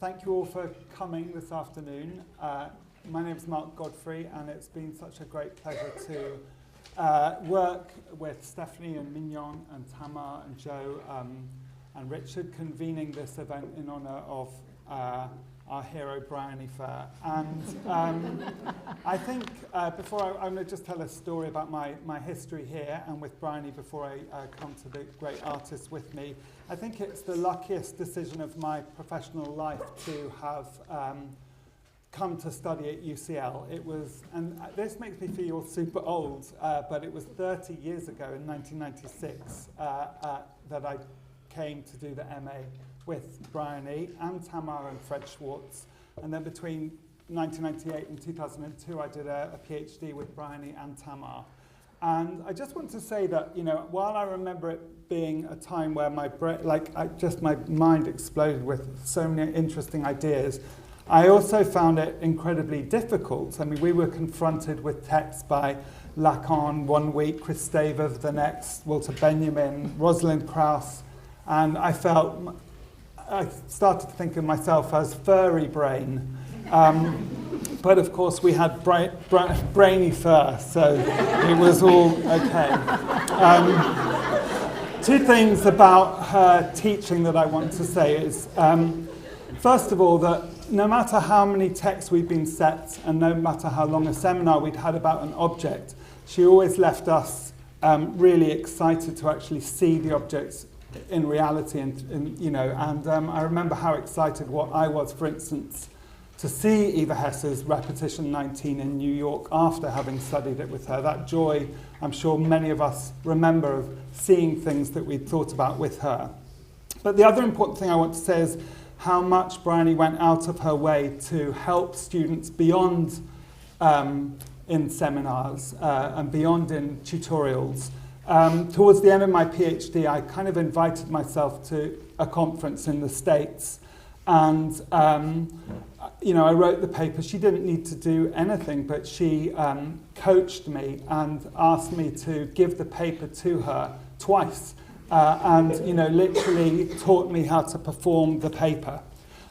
Thank you all for coming this afternoon. My name is Mark Godfrey, and it's been such a great pleasure to work with Stephanie and Mignon and Tamar and Joe and Richard convening this event in honor of our hero Briony Fer. And I think I'm going to just tell a story about my history here and with Briony before I come to the great artists with me. I think it's the luckiest decision of my professional life to have come to study at UCL. It was, and this makes me feel super old, but it was 30 years ago in 1996 that I came to do the MA with Briony and Tamar and Fred Schwartz. And then between 1998 and 2002, I did a PhD with Briony and Tamar. And I just want to say that, you know, while I remember it being a time where my mind exploded with so many interesting ideas, I also found it incredibly difficult. I mean, we were confronted with texts by Lacan one week, Chris Staver the next, Walter Benjamin, Rosalind Krauss, and I started to think of myself as furry brain. But of course we had Briony Fer, so it was all okay. Two things about her teaching that I want to say is, first of all, that no matter how many texts we'd been set and no matter how long a seminar we'd had about an object, she always left us really excited to actually see the objects in reality, and I remember how excited I was, for instance, to see Eva Hesse's Repetition 19 in New York after having studied it with her. That joy, I'm sure many of us remember, of seeing things that we'd thought about with her. But the other important thing I want to say is how much Briony went out of her way to help students beyond in seminars and beyond in tutorials. Towards the end of my PhD, I kind of invited myself to a conference in the States, and I wrote the paper. She didn't need to do anything, but she coached me and asked me to give the paper to her twice, and literally taught me how to perform the paper.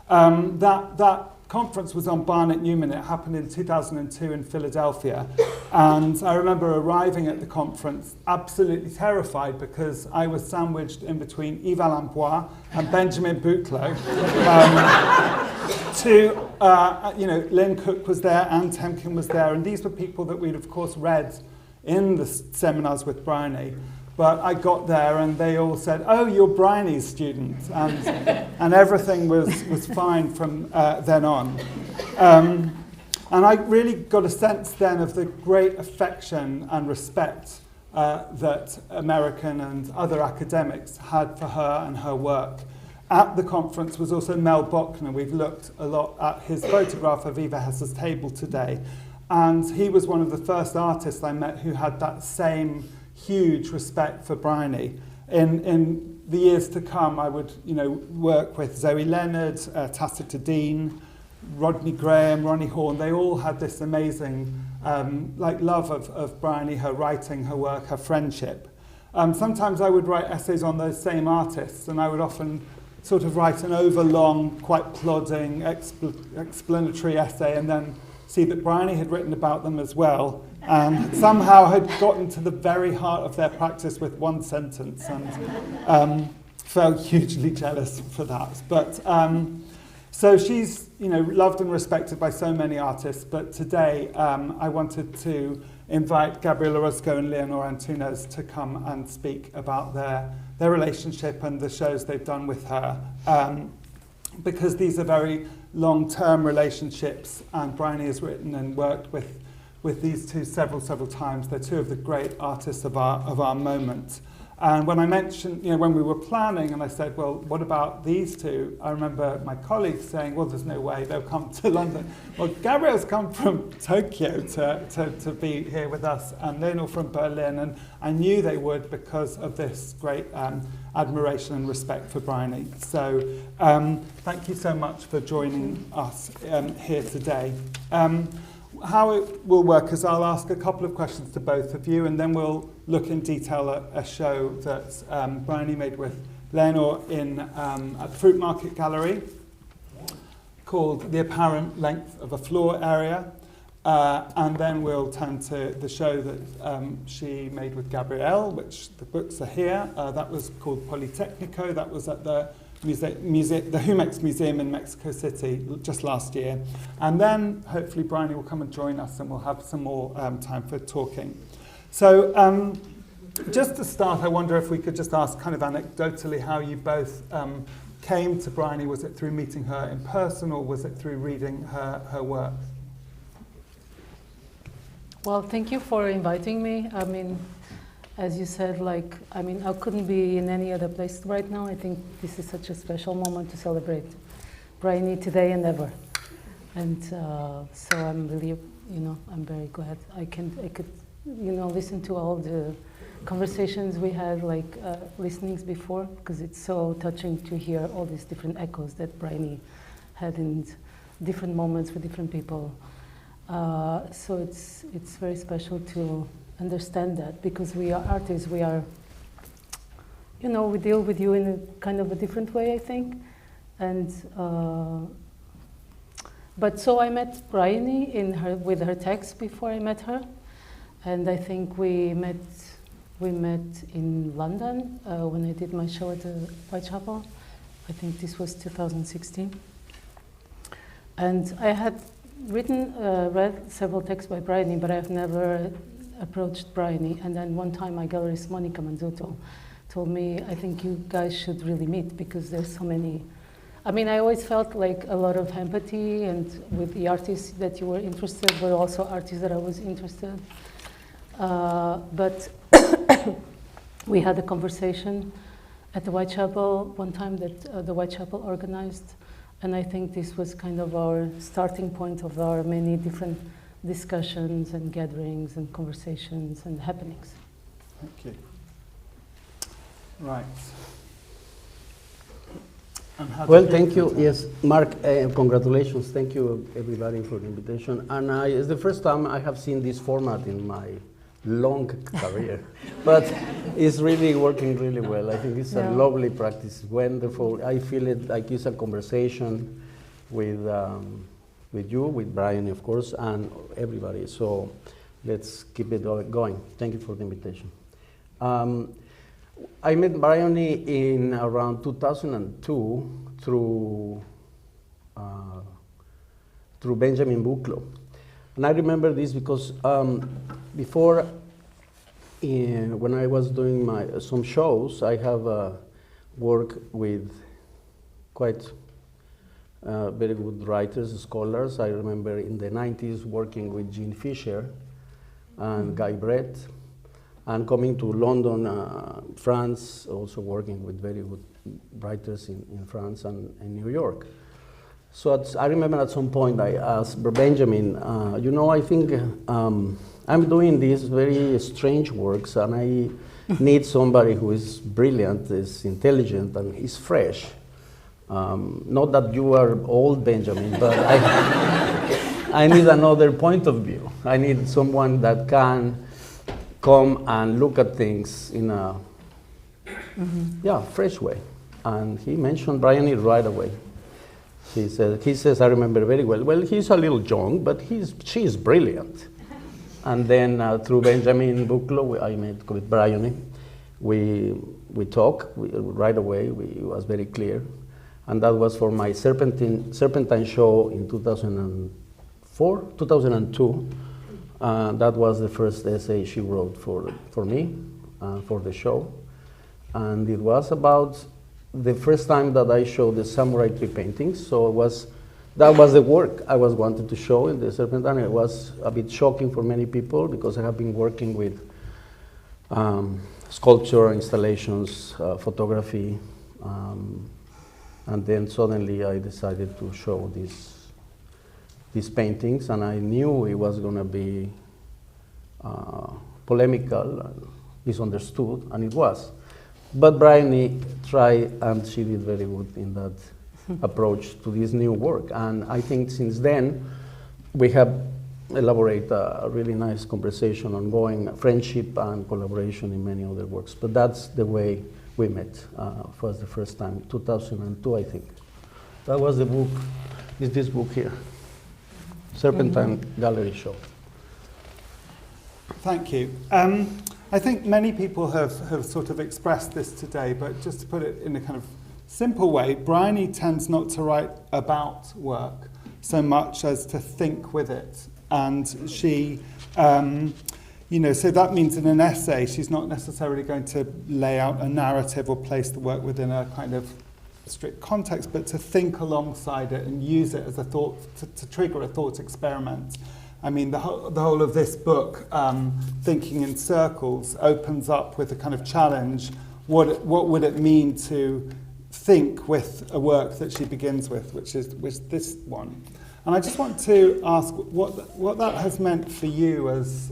That conference was on Barnett Newman. It happened in 2002 in Philadelphia, and I remember arriving at the conference absolutely terrified because I was sandwiched in between Yves Lambois and Benjamin Bouclot. Lynn Cook was there, Anne Temkin was there, and these were people that we'd of course read in the seminars with Briony. But I got there and they all said, "Oh, you're Briony's student," and everything was fine from then on. And I really got a sense then of the great affection and respect that American and other academics had for her and her work. At the conference was also Mel Bochner. We've looked a lot at his photograph of Eva Hesse's table today. And he was one of the first artists I met who had that same huge respect for Briony. In the years to come, I would work with Zoe Leonard, Tacita Dean, Rodney Graham, Ronnie Horn. They all had this amazing love of Briony, her writing, her work, her friendship. Sometimes I would write essays on those same artists, and I would often sort of write an overlong, quite plodding, explanatory essay, and then see that Briony had written about them as well, and somehow had gotten to the very heart of their practice with one sentence, and felt hugely jealous for that. But so she's loved and respected by so many artists, but today I wanted to invite Gabriel Orozco and Leonor Antunes to come and speak about their relationship and the shows they've done with her, because these are very long-term relationships, and Briony has written and worked with these two several times. They're two of the great artists of our moment. And when I mentioned, when we were planning, and I said, well, what about these two? I remember my colleagues saying, well, there's no way they'll come to London. Well, Gabriel's come from Tokyo to be here with us, and Leonor from Berlin, and I knew they would because of this great admiration and respect for Briony. So thank you so much for joining us here today. How it will work is I'll ask a couple of questions to both of you, and then we'll look in detail at a show that Briony made with Leonor at the Fruit Market Gallery. called The Apparent Length of a Floor Area. And then we'll turn to the show that she made with Gabriel, which the books are here. That was called Politecnico. That was at the the Jumex Museum in Mexico City just last year. And then hopefully Briony will come and join us and we'll have some more time for talking. So just to start, I wonder if we could just ask kind of anecdotally how you both came to Briony. Was it through meeting her in person or was it through reading her work? Well, thank you for inviting me. I mean, as you said, I couldn't be in any other place right now. I think this is such a special moment to celebrate Briony today and ever. And so I'm really, I'm very glad I could, listen to all the conversations we had, listenings before, because it's so touching to hear all these different echoes that Briony had in different moments with different people. So it's very special to understand that, because we are artists, we are, we deal with you in a kind of a different way, I think. And but so I met Briony with her text before I met her, and I think we met in London when I did my show at the Whitechapel. I think this was 2016, and I had read several texts by Briony, but I've never approached Briony. And then one time my gallerist Monica Manzuto told me, I think you guys should really meet, because there's so many. I mean, I always felt like a lot of empathy, and with the artists that you were interested, but also artists that I was interested. But we had a conversation at the Whitechapel one time that the Whitechapel organized. And I think this was kind of our starting point of our many different discussions and gatherings and conversations and happenings. Thank you. Right. Well, thank you. Yes, Mark, congratulations. Thank you, everybody, for the invitation. And it's the first time I have seen this format in my long career, but it's really working really well. I think it's a lovely practice, wonderful. I feel it like it's a conversation with you, with Briony, of course, and everybody. So let's keep it going. Thank you for the invitation. I met Briony in around 2002 through Benjamin Buchloh. And I remember this because before, when I was doing some shows, I have worked with quite very good writers, scholars. I remember in the 90s working with Jean Fisher and Guy Brett, and coming to London, France, also working with very good writers in France and in New York. So I remember at some point I asked Benjamin, I think I'm doing these very strange works, and I need somebody who is brilliant, is intelligent, and is fresh. Not that you are old, Benjamin, but I need another point of view. I need someone that can come and look at things in a fresh way. And he mentioned Briony right away. He says, I remember very well, he's a little young, but she's brilliant. And then through Benjamin Buchloh, I met with Briony. We talked right away. It was very clear. And that was for my Serpentine show in 2002. That was the first essay she wrote for me, for the show. And it was about the first time that I showed the samurai tree paintings. So that was the work I was wanted to show in the Serpentine. It was a bit shocking for many people because I have been working with sculpture, installations, photography, and then suddenly I decided to show these paintings, and I knew it was going to be polemical, misunderstood, and it was. But Briony tried, and she did very good in that approach to this new work. And I think since then, we have elaborated a really nice conversation, ongoing friendship and collaboration in many other works. But that's the way we met for the first time, 2002, I think. That was the book is this book here, Serpentine Gallery Show. Thank you. I think many people have sort of expressed this today, but just to put it in a kind of simple way, Briony tends not to write about work so much as to think with it. And she, so that means in an essay, she's not necessarily going to lay out a narrative or place the work within a kind of strict context, but to think alongside it and use it as a thought, to trigger a thought experiment. I mean, the whole of this book, Thinking in Circles, opens up with a kind of challenge. What would it mean to think with a work that she begins with, which is this one? And I just want to ask what that has meant for you as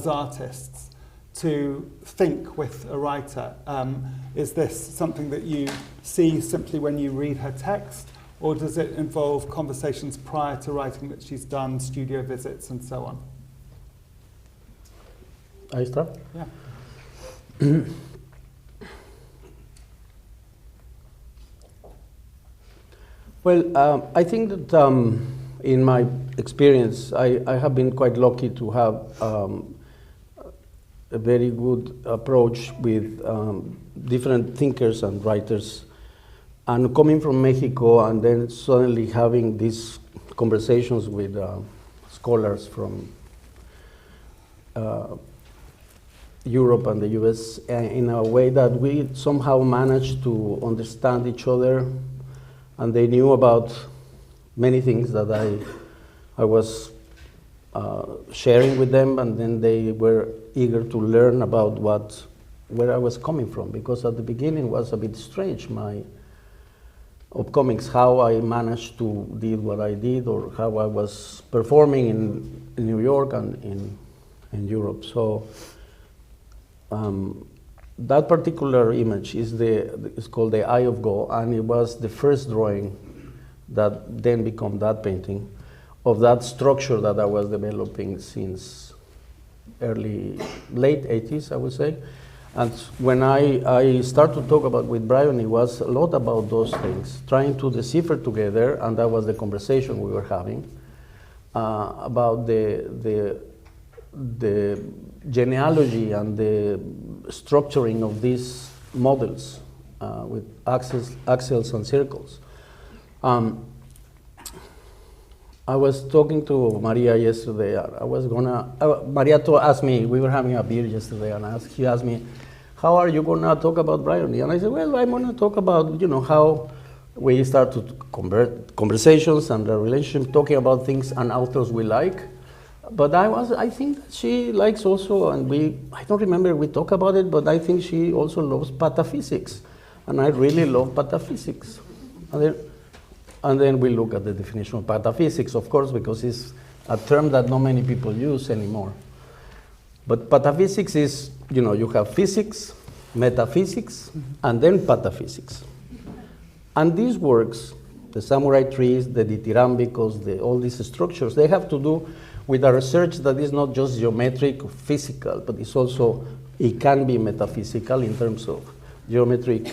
artists to think with a writer. Is this something that you see simply when you read her text, or does it involve conversations prior to writing that she's done, studio visits and so on? I start? Yeah. Well, I think that in my experience, I have been quite lucky to have a very good approach with different thinkers and writers. And coming from Mexico and then suddenly having these conversations with scholars from Europe and the US in a way that we somehow managed to understand each other, and they knew about many things that I was sharing with them, and then they were eager to learn about where I was coming from, because at the beginning it was a bit strange, my upcomings, how I managed to do what I did, or how I was performing in New York and in Europe. So that particular image is called the Eye of Go, and it was the first drawing that then became that painting of that structure that I was developing since late 80s, I would say. And when I started to talk about with Briony, it was a lot about those things, trying to decipher together, and that was the conversation we were having, about the genealogy and the structuring of these models with axles and circles. I was talking to Maria yesterday. Maria asked me, we were having a beer yesterday, and she asked me, how are you going to talk about Briony? And I said, well, I'm going to talk about, how we start to convert conversations and the relationship, talking about things and authors we like. But I think that she likes also, and I don't remember we talk about it, but I think she also loves pataphysics. And I really love pataphysics. And then we look at the definition of pataphysics, of course, because it's a term that not many people use anymore. But pataphysics is, you have physics, metaphysics, and then pataphysics. And these works, the samurai trees, the dithyrambicos, all these structures, they have to do with a research that is not just geometric or physical, but it can be metaphysical in terms of geometric,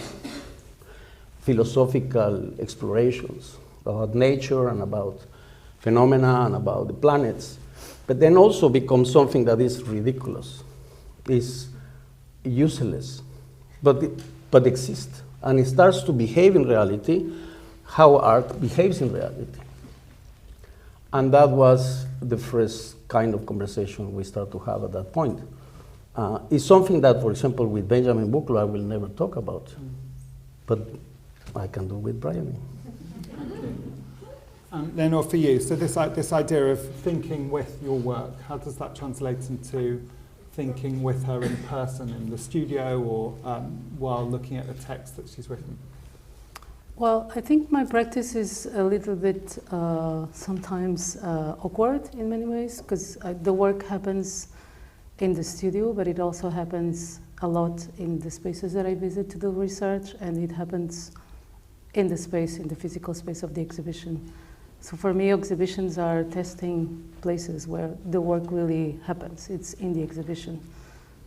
philosophical explorations about nature and about phenomena and about the planets, but then also becomes something that is ridiculous, is useless, but exists, and it starts to behave in reality how art behaves in reality. And that was the first kind of conversation we start to have at that point. It's something that, for example, with Benjamin Buchloh, I will never talk about, but I can do with Briony. Leonor, for you, so this idea of thinking with your work, how does that translate into thinking with her in person in the studio, or while looking at the text that she's written? Well, I think my practice is a little bit sometimes awkward in many ways, because the work happens in the studio, but it also happens a lot in the spaces that I visit to do research, and it happens in the physical space of the exhibition. So for me, exhibitions are testing places where the work really happens. It's in the exhibition.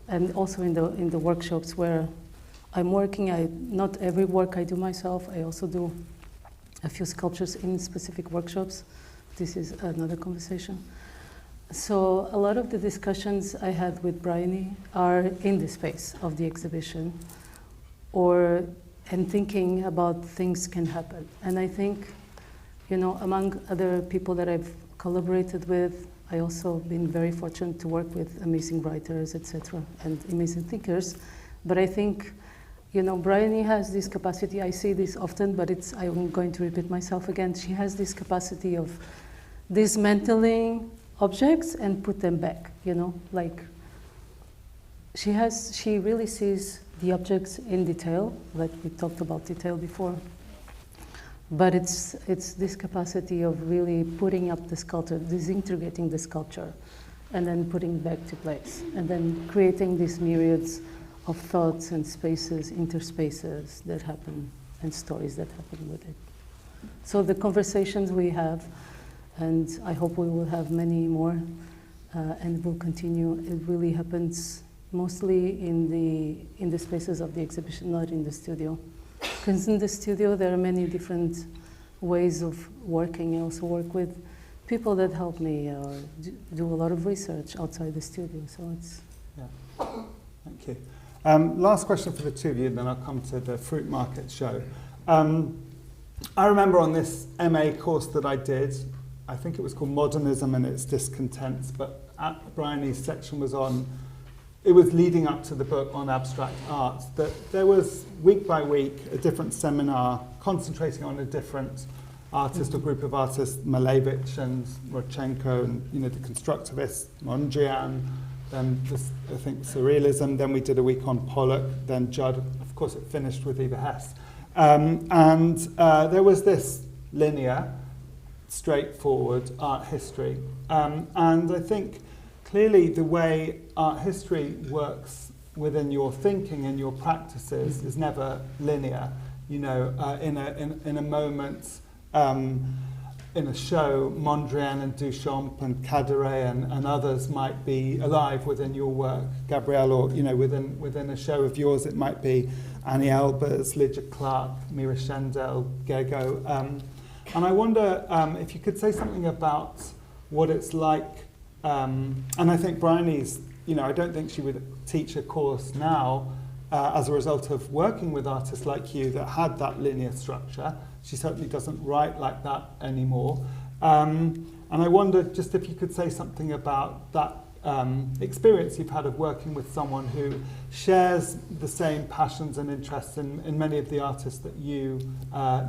And also in the workshops where I'm working, not every work I do myself, I also do a few sculptures in specific workshops. This is another conversation. So a lot of the discussions I had with Briony are in the space of the exhibition, and thinking about things can happen. And I think, you know, among other people that I've collaborated with, I also been very fortunate to work with amazing writers, etc., and amazing thinkers. But I think, you know, Briony has this capacity. I say this often, but I'm going to repeat myself again. She has this capacity of dismantling objects and put them back, you know, like she really sees the objects in detail, like we talked about detail before, but it's this capacity of really putting up the sculpture, disintegrating the sculpture, and then putting it back to place, and then creating these myriads of thoughts and spaces, interspaces that happen, and stories that happen with it. So the conversations we have, and I hope we will have many more, and will continue. It really happens mostly in the spaces of the exhibition, not in the studio. Because in the studio there are many different ways of working. I also work with people that help me or do a lot of research outside the studio. So it's Thank you. Last question for the two of you, then I'll come to the fruit market show. I remember on this MA course that I did, I think it was called Modernism and its Discontents, but Briony's section was on, it was leading up to the book on abstract art, that there was week by week a different seminar concentrating on a different artist or group of artists, Malevich and Rodchenko and, you know, the constructivists, Mondrian, then this, I think Surrealism, then we did a week on Pollock, then Judd, of course it finished with Eva Hess. There was this linear, straightforward art history. And I think clearly the way art history works within your thinking and your practices is never linear. You know, in a moment, in a show, Mondrian and Duchamp and Caderet and others might be alive within your work, Gabriel, or, you know, within a show of yours it might be Annie Albers, Lydia Clark, Mira Schendel, Gego. And I wonder if you could say something about what it's like, and I think Briony's, you know, I don't think she would teach a course now as a result of working with artists like you that had that linear structure. She certainly doesn't write like that anymore. And I wondered just if you could say something about that experience you've had of working with someone who shares the same passions and interests in many of the artists that you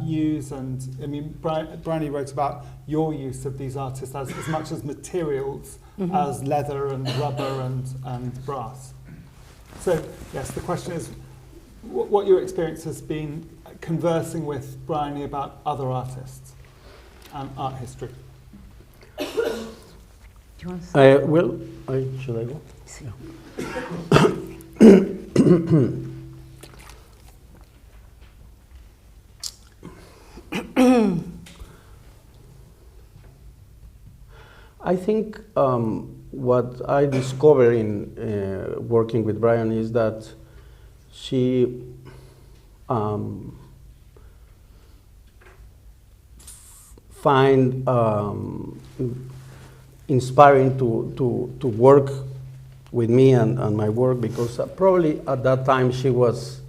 use. And I mean, Briony wrote about your use of these artists as much as materials as leather and rubber and brass. So yes, the question is what your experience has been conversing with Briony about other artists and art history. Do you want to say? Should I go? Yeah. I think what I discovered in working with Briony is that she find inspiring to work with me and my work, because probably at that time she was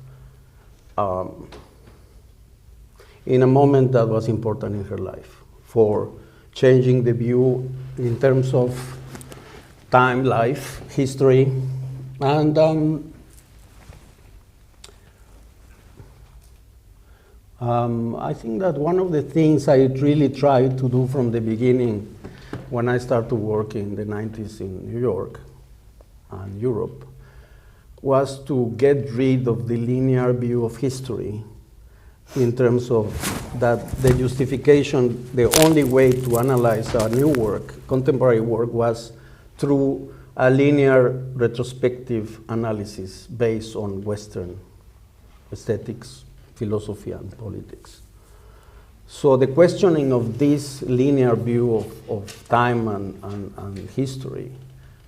in a moment that was important in her life for changing the view in terms of time, life, history, and I think that one of the things I really tried to do from the beginning when I started to work in the 90s in New York and Europe was to get rid of the linear view of history, in terms of that the justification, the only way to analyze our new work, contemporary work, was through a linear retrospective analysis based on Western aesthetics, philosophy, and politics. So the questioning of this linear view of time and history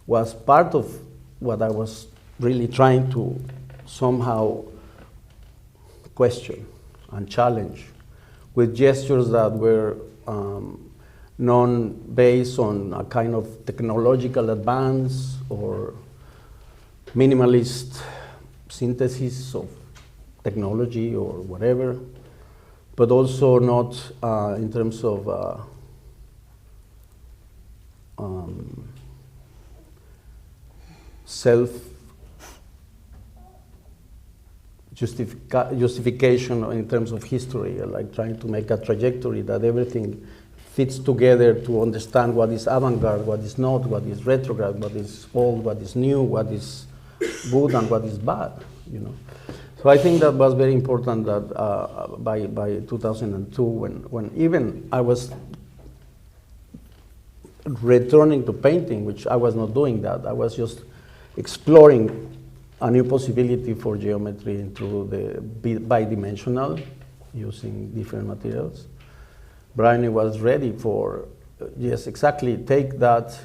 was part of what I was really trying to somehow question and challenge with gestures that were non-based on a kind of technological advance or minimalist synthesis of technology or whatever, but also not in terms of justification in terms of history, like trying to make a trajectory that everything fits together to understand what is avant-garde, what is not, what is retrograde, what is old, what is new, what is good and what is bad, you know. So I think that was very important that by 2002, when even I was returning to painting, which I was not doing that, I was just exploring a new possibility for geometry into the bidimensional, using different materials. Briony was ready for, yes, exactly, take that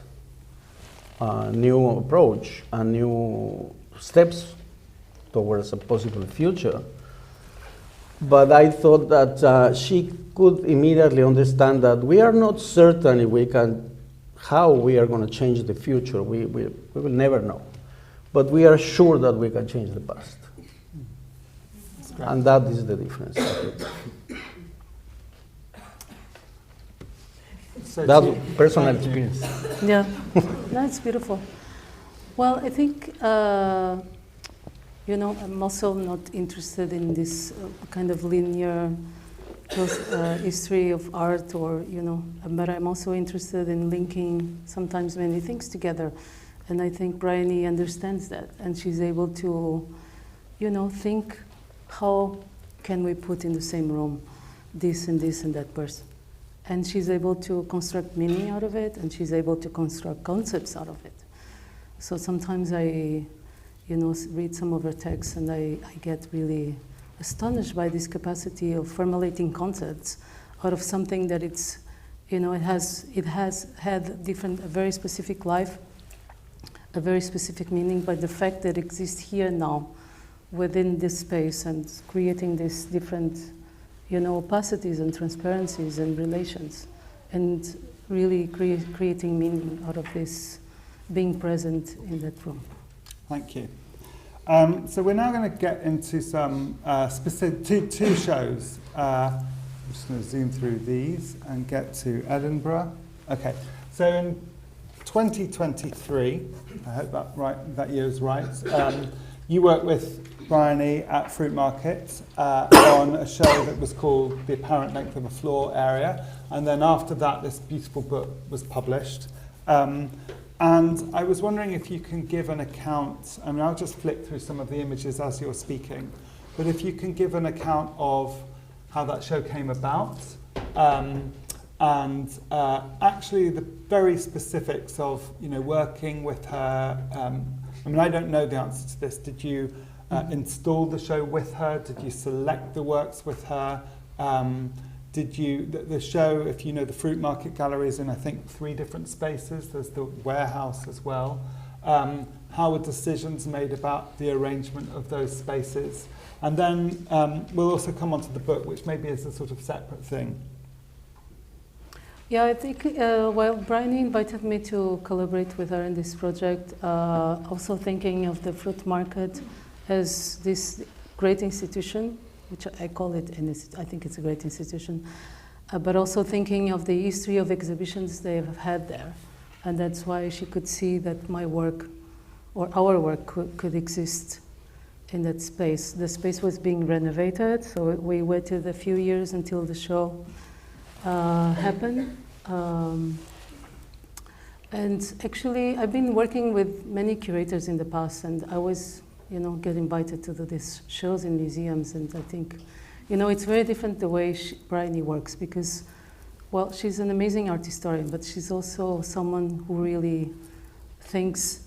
new approach and new steps towards a possible future. But I thought that she could immediately understand that we are not certain if we can, how we are going to change the future. We will never know. But we are sure that we can change the past. And that is the difference. So that's personal experience. Yeah, that's beautiful. Well, I think, you know, I'm also not interested in this kind of linear history of art, or, you know, but I'm also interested in linking sometimes many things together. And I think Briony understands that, and she's able to, you know, think, how can we put in the same room this and this and that person? And she's able to construct meaning out of it, and she's able to construct concepts out of it. So sometimes I, you know, read some of her texts, and I get really astonished by this capacity of formulating concepts out of something that it's, you know, it has had a very specific life, a very specific meaning, but the fact that it exists here now within this space and creating these different, you know, opacities and transparencies and relations, and really creating meaning out of this being present in that room. Thank you. So we're now going to get into some specific two shows. I'm just going to zoom through these and get to Edinburgh. Okay, so in 2023, I hope that year is right, you worked with Briony at Fruit Market on a show that was called The Apparent Length of a Floor Area, and then after that this beautiful book was published. And I was wondering if you can give an account, I mean I'll just flick through some of the images as you're speaking, but if you can give an account of how that show came about, and actually the very specifics of, you know, working with her. I mean, I don't know the answer to this. Did you install the show with her? Did you select the works with her? Did you, the show, if you know, the Fruit Market Gallery is in, I think, 3 different spaces. There's the warehouse as well. How were decisions made about the arrangement of those spaces? And then we'll also come on to the book, which maybe is a sort of separate thing. Yeah, I think, well, Briony invited me to collaborate with her in this project, also thinking of the Fruit Market as this great institution, which I call it, I think it's a great institution, but also thinking of the history of exhibitions they have had there. And that's why she could see that my work, or our work, could exist in that space. The space was being renovated, so we waited a few years until the show happen. And actually, I've been working with many curators in the past, and I was, you know, get invited to do these shows in museums, and I think, you know, it's very different the way Briony works, because, well, she's an amazing art historian, but she's also someone who really thinks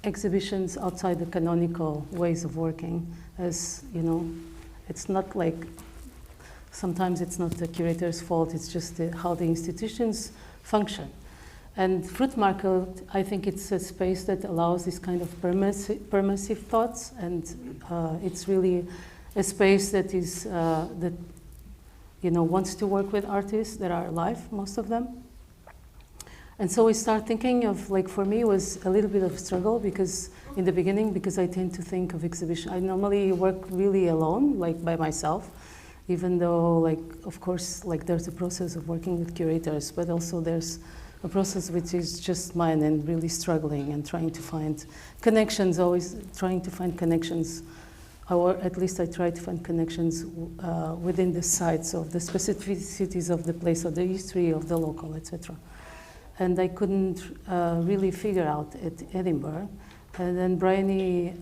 exhibitions outside the canonical ways of working, as, you know, it's not like, sometimes it's not the curator's fault, it's just how the institutions function. And Fruit Market, I think it's a space that allows this kind of permissive thoughts, and it's really a space that is, wants to work with artists that are alive, most of them. And so we start thinking of, like, for me, it was a little bit of a struggle because in the beginning, because I tend to think of exhibition. I normally work really alone, like by myself, even though, like, of course, like there's a process of working with curators, but also there's a process which is just mine and really struggling and trying to find connections, always trying to find connections, or at least I try to find connections within the sites of the specificities of the place, or the history of the local, etc. And I couldn't really figure out at Edinburgh. And then Briony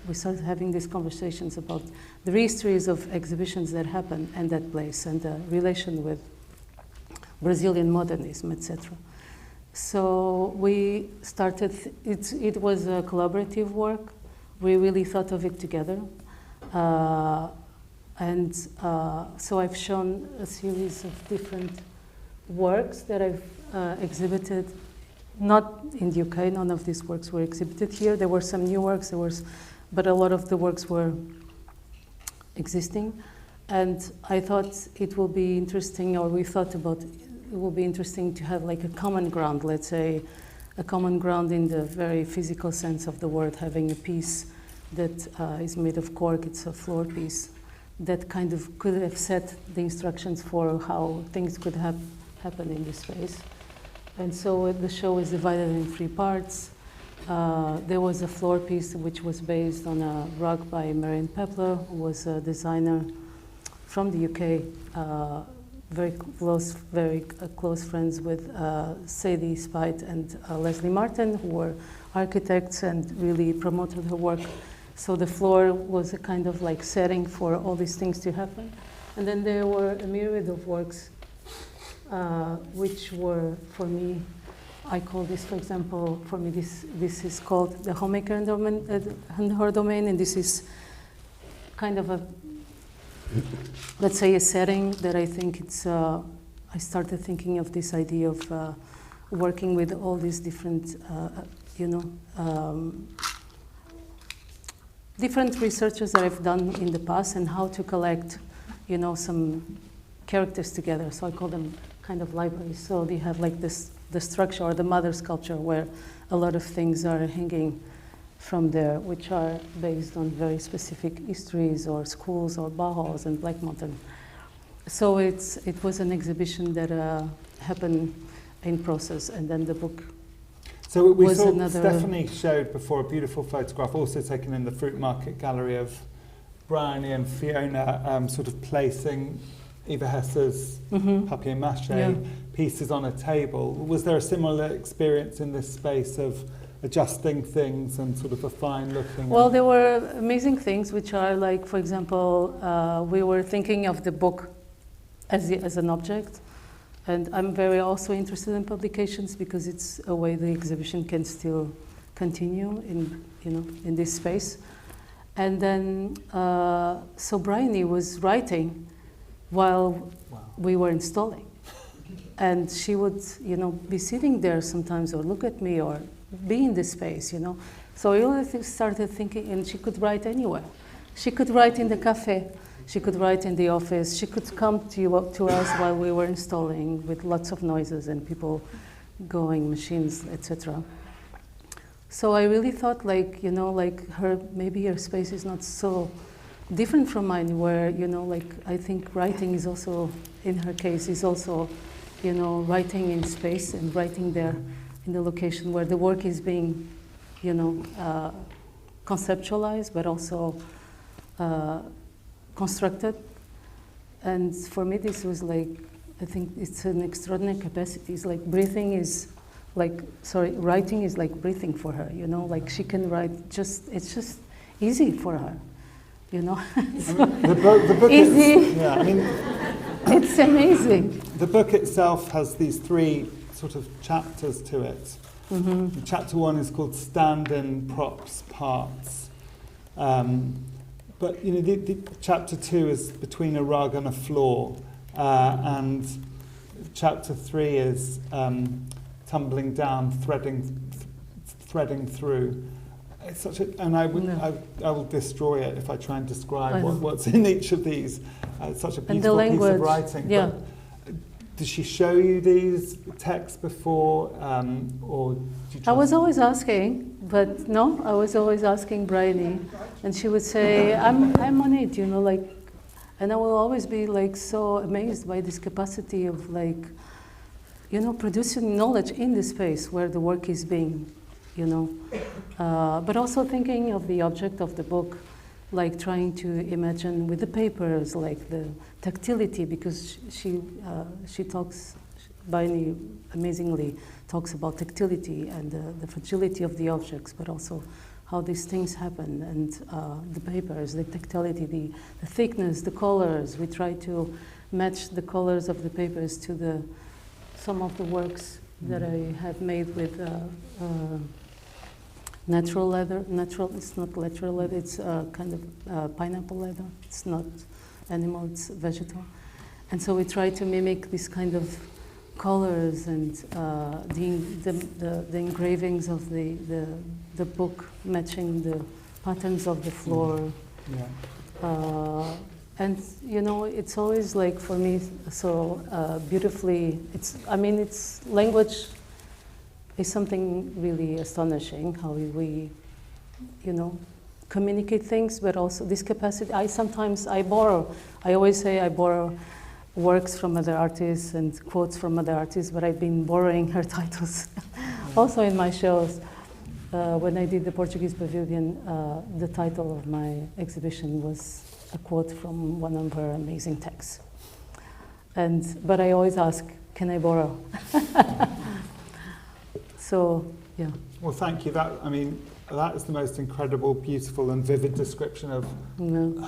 we started having these conversations about the histories of exhibitions that happened in that place and the relation with Brazilian modernism, etc. So we started, it was a collaborative work. We really thought of it together. So I've shown a series of different works that I've exhibited, not in the UK, none of these works were exhibited here. There were some new works, but a lot of the works were existing. And I thought it will be interesting, or we thought about it will be interesting to have like a common ground, let's say, a common ground in the very physical sense of the word, having a piece that is made of cork, it's a floor piece, that kind of could have set the instructions for how things could happen in this space. And so the show is divided in 3 parts. There was a floor piece which was based on a rug by Marion Pepler, who was a designer from the UK, very close friends with Sadie Spite and Leslie Martin, who were architects and really promoted her work. So the floor was a kind of like setting for all these things to happen. And then there were a myriad of works which were, for me, I call this, for example, for me this is called the Homemaker and Her Domain, and this is kind of a, let's say, a setting that I think it's, I started thinking of this idea of working with all these different, different researchers that I've done in the past and how to collect, some characters together. So I call them kind of libraries. So they have like this, the structure or the mother sculpture where a lot of things are hanging from there, which are based on very specific histories or schools or Bauhaus and Black Mountain. So it was an exhibition that happened in process, and then the book. So we saw Stephanie showed before a beautiful photograph, also taken in the Fruit Market Gallery, of Briony and Fiona sort of placing Eva Hesse's papier-mâché pieces on a table. Was there a similar experience in this space of adjusting things and sort of a fine looking? Well, there were amazing things which are like, for example, we were thinking of the book as an object. And I'm very also interested in publications because it's a way the exhibition can still continue in this space. And then, so Briony was writing while we were installing. And she would, be sitting there sometimes or look at me or be in this space, So I really started thinking, and she could write anywhere. She could write in the cafe. She could write in the office. She could come to us while we were installing with lots of noises and people going, machines, etc. So I really thought maybe her space is not so different from mine, where, I think writing is also, in her case, is also, writing in space and writing there in the location where the work is being, conceptualized, but also constructed. And for me, this was like, I think it's an extraordinary capacity. It's like writing is like breathing for her, like she can write it's just easy for her, So the book easy. It's amazing. The book itself has these 3 sort of chapters to it. Chapter 1 is called Stand-in Props Parts. But the chapter 2 is between a rug and a floor, and chapter 3 is tumbling down, threading through. It's such a, and I would, No. I will destroy it if I try and I describe know. what's in each of these. It's such a And the beautiful piece language, of writing. yeah. But did she show you these texts before, or did you I was always asking, but no, I was always asking Briony, and she would say, I'm on it, you know, like, and I will always be like so amazed by this capacity of like, you know, producing knowledge in the space where the work is being, you know, but also thinking of the object of the book, like trying to imagine with the papers, like the tactility, because she talks, Briony amazingly talks about tactility and the fragility of the objects, but also how these things happen, and the papers, the tactility, the thickness, the colors. We try to match the colors of the papers to some of the works that I have made with natural leather. It's not natural leather, it's kind of pineapple leather. It's not animal, it's vegetal. And so we try to mimic this kind of colors and the engravings of the book matching the patterns of the floor. Yeah. And you know, it's always like for me so beautifully. It's language is something really astonishing. How we, you know, communicate things, but also this capacity. I borrow. I always say I borrow works from other artists and quotes from other artists, but I've been borrowing her titles also in my shows. When I did the Portuguese Pavilion, the title of my exhibition was a quote from one of her amazing texts. But I always ask, can I borrow? So, yeah. Well, thank you. That is the most incredible, beautiful, and vivid description of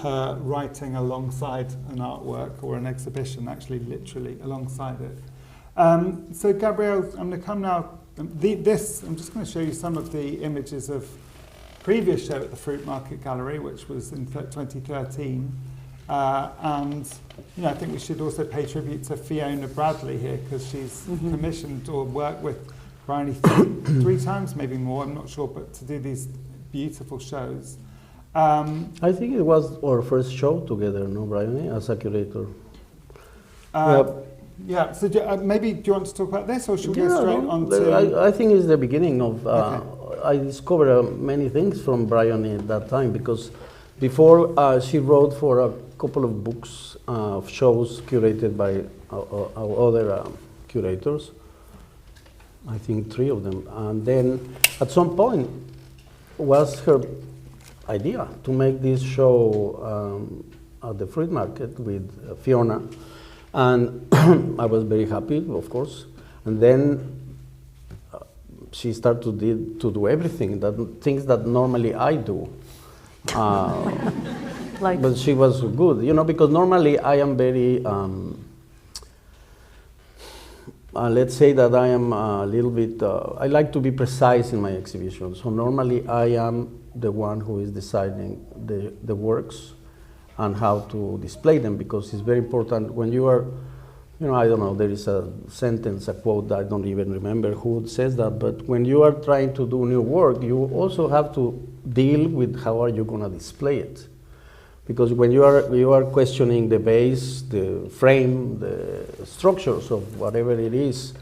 her writing alongside an artwork or an exhibition, actually, literally alongside it. So, Gabriel, I'm going to come now. I'm just going to show you some of the images of previous show at the Fruit Market Gallery, which was in 2013. And you know, I think we should also pay tribute to Fiona Bradley here, because she's commissioned or worked with Briony three times, maybe more, I'm not sure, but to do these beautiful shows. I think it was our first show together, no, Briony, as a curator. Yeah, so maybe do you want to talk about this, or should we go straight on to... I think it's the beginning of... Okay. I discovered many things from Briony at that time, because before she wrote for a couple of books of shows curated by our other curators. I think 3 of them. And then at some point was her idea to make this show at the Fruit Market with Fiona. And I was very happy, of course. And then she started to do everything, things that normally I do. But she was good, you know, because normally I am very, let's say that I am a little bit, I like to be precise in my exhibition. So normally I am the one who is deciding the works and how to display them, because it's very important when you are, you know, I don't know, there is a sentence, a quote, I don't even remember who says that, but when you are trying to do new work, you also have to deal with how are you going to display it. Because when you are questioning the base, the frame, the structures of whatever it is,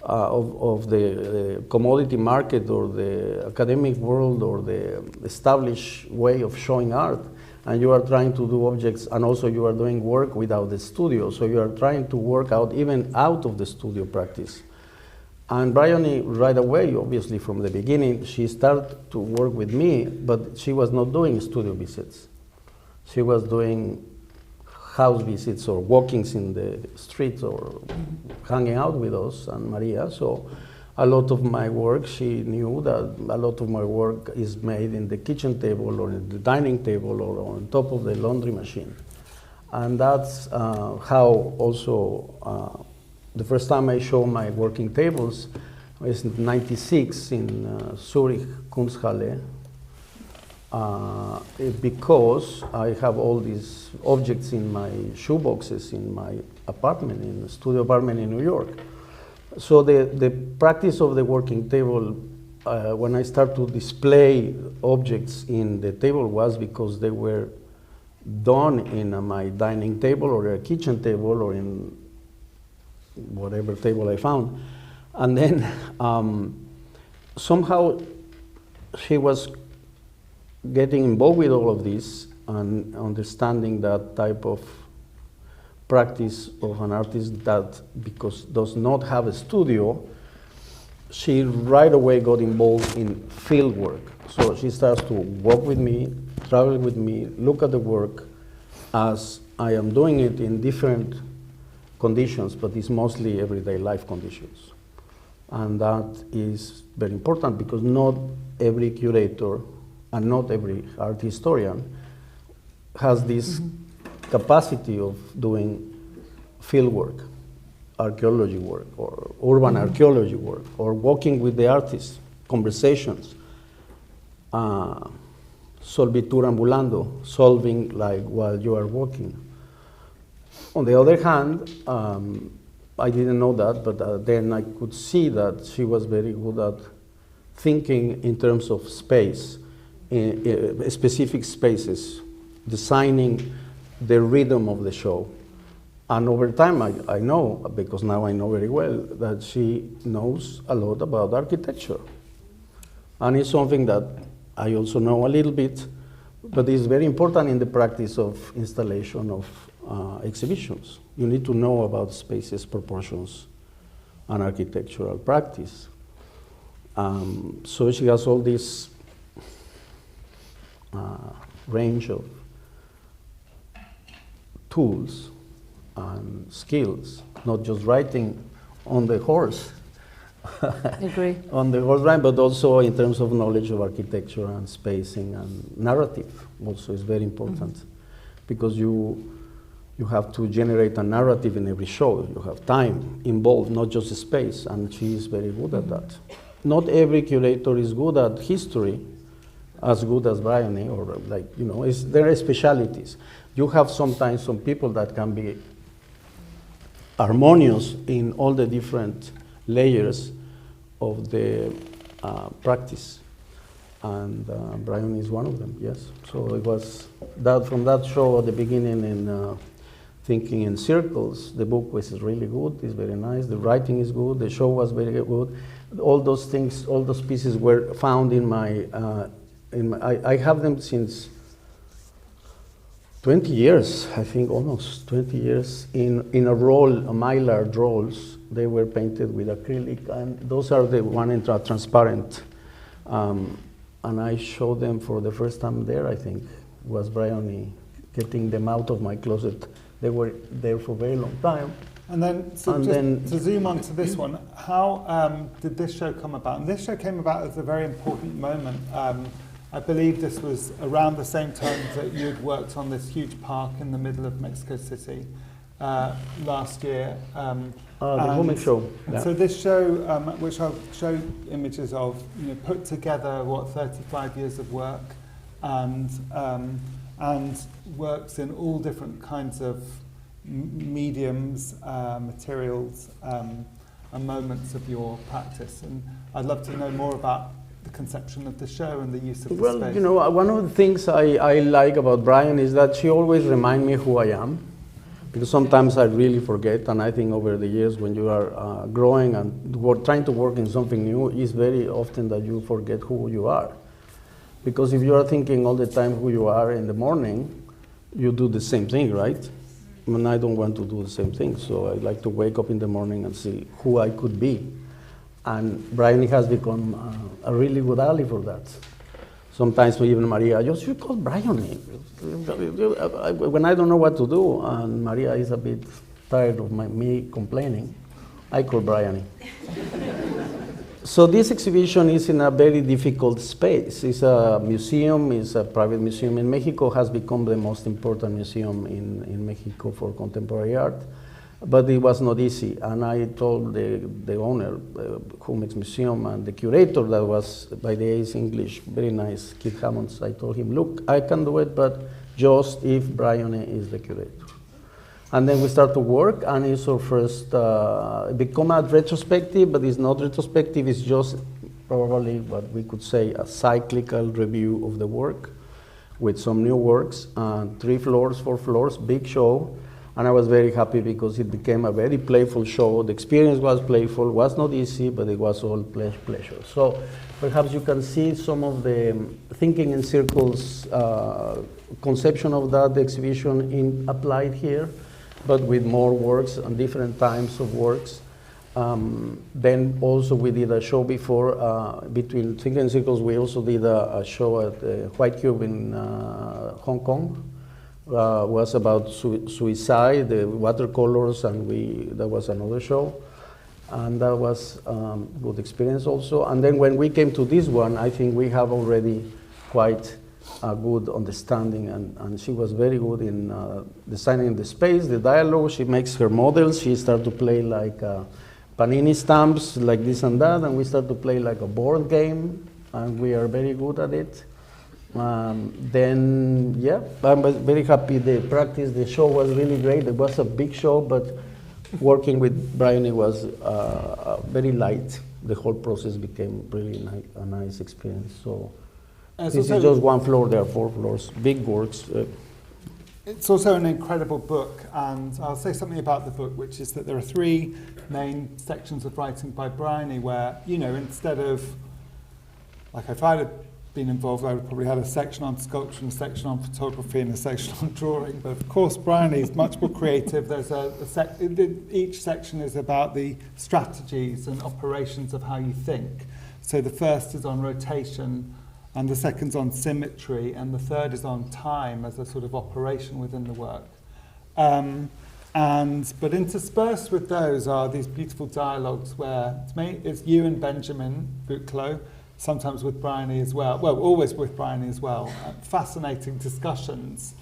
of the commodity market or the academic world or the established way of showing art, and you are trying to do objects, and also you are doing work without the studio, so you are trying to work out even out of the studio practice. And Briony, right away, obviously from the beginning, she started to work with me, but she was not doing studio visits. She was doing house visits or walkings in the streets or hanging out with us and Maria. So a lot of my work, she knew that a lot of my work is made in the kitchen table or in the dining table or on top of the laundry machine. And that's how also the first time I show my working tables was in '96 in Zurich Kunsthalle. Because I have all these objects in my shoeboxes in my apartment, in the studio apartment in New York. So the practice of the working table when I started to display objects in the table was because they were done in my dining table or a kitchen table or in whatever table I found. And then somehow she was getting involved with all of this and understanding that type of practice of an artist that, because does not have a studio, she right away got involved in field work. So she starts to walk with me, travel with me, look at the work as I am doing it in different conditions, but it's mostly everyday life conditions. And that is very important because not every curator and not every art historian has this capacity of doing field work, archaeology work, or urban archaeology work, or walking with the artists, conversations, solvitur ambulando, solving like while you are walking. On the other hand, I didn't know that, but then I could see that she was very good at thinking in terms of space, in specific spaces, designing the rhythm of the show. And over time, I know, because now I know very well, that she knows a lot about architecture. And it's something that I also know a little bit, but it's very important in the practice of installation of exhibitions. You need to know about spaces, proportions, and architectural practice. So she has all this range of tools and skills, not just writing on the horse, Agree. on the horse ride, but also in terms of knowledge of architecture and spacing and narrative also is very important because you have to generate a narrative in every show. You have time involved, not just space, and she is very good at that. Not every curator is good at history, as good as Briony, or like, you know, there are specialities. You have sometimes some people that can be harmonious in all the different layers of the practice. And Briony is one of them, yes. So it was that from that show at the beginning in Thinking in Circles, the book was really good, it's very nice, the writing is good, the show was very good. All those things, all those pieces were found in my, I have them since 20 years, I think almost 20 years, in a roll, a mylar rolls. They were painted with acrylic, and those are the one in transparent. And I showed them for the first time there, I think, was Briony getting them out of my closet. They were there for a very long time. And then, to zoom on to this one, how did this show come about? And this show came about at a very important moment. I believe this was around the same time that you'd worked on this huge park in the middle of Mexico City last year. The Comic Show. Yeah. So this show, which I'll show images of, put together, 35 years of work, and works in all different kinds of mediums, materials, and moments of your practice. And I'd love to know more about the conception of the show and the use of the space. Well, one of the things I like about Briony is that she always reminds me who I am, because sometimes I really forget, and I think over the years when you are growing and trying to work in something new, it's very often that you forget who you are. Because if you are thinking all the time who you are in the morning, you do the same thing, right? And I don't want to do the same thing, so I like to wake up in the morning and see who I could be. And Briony has become a really good ally for that. Sometimes even Maria, you should call Briony. When I don't know what to do, and Maria is a bit tired of me complaining, I call Briony. So this exhibition is in a very difficult space. It's a museum, it's a private museum in Mexico, has become the most important museum in Mexico for contemporary art. But it was not easy, and I told the owner, who makes museum, and the curator that was, by the way, is English, very nice, Keith Hammonds. I told him, look, I can do it, but just if Briony is the curator. And then we start to work, and it's our first, become a retrospective, but it's not retrospective, it's just probably what we could say a cyclical review of the work with some new works, 3 floors, 4 floors, big show. And I was very happy because it became a very playful show. The experience was playful, was not easy, but it was all pleasure. So perhaps you can see some of the thinking in circles conception of that exhibition applied here, but with more works and different times of works. Then also we did a show before, between Thinking in Circles, we also did a show at White Cube in Hong Kong. Was about suicide, the watercolors, and that was another show. And that was good experience also. And then when we came to this one, I think we have already quite a good understanding, and she was very good in designing the space, the dialogue. She makes her models. She started to play like panini stamps, like this and that, and we started to play like a board game, and we are very good at it. Then, yeah, I'm very happy. The practice, the show was really great. It was a big show, but working with Briony was very light. The whole process became really a nice experience. So this is just 1 floor, there are 4 floors, big works. It's also an incredible book, and I'll say something about the book, which is that there are 3 main sections of writing by Briony where, you know, instead of, like if I had been involved, I would probably had a section on sculpture, and a section on photography, and a section on drawing. But of course, Briony is much more creative. There's each section is about the strategies and operations of how you think. So the first is on rotation, and the second's on symmetry, and the third is on time as a sort of operation within the work. But interspersed with those are these beautiful dialogues where it's you and Benjamin Buchloh, sometimes with Briony as well, always with Briony as well, fascinating discussions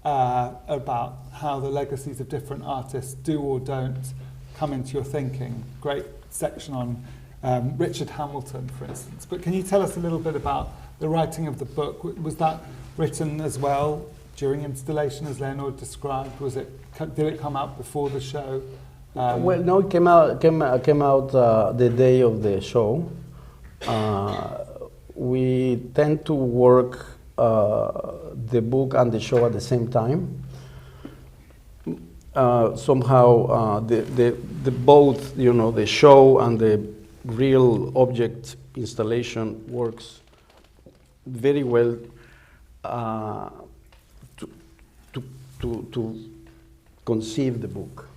about how the legacies of different artists do or don't come into your thinking. Great section on Richard Hamilton, for instance. But can you tell us a little bit about the writing of the book? Was that written as well during installation, as Leonor described? Did it come out before the show? Well, no, it came out the day of the show. We tend to work the book and the show at the same time. Somehow, the both, you know, the show and the real object installation works very well to conceive the book.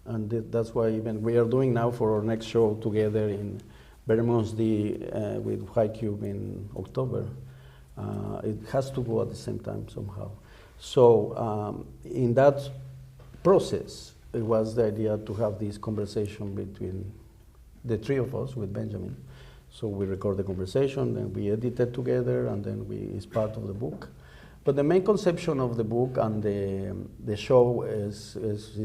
And that's why even we are doing now for our next show together in Bermondsey with White Cube in October. It has to go at the same time somehow. So in that process, it was the idea to have this conversation between the 3 of us with Benjamin. So we record the conversation, then we edit it together, and then it's part of the book. But the main conception of the book and the show is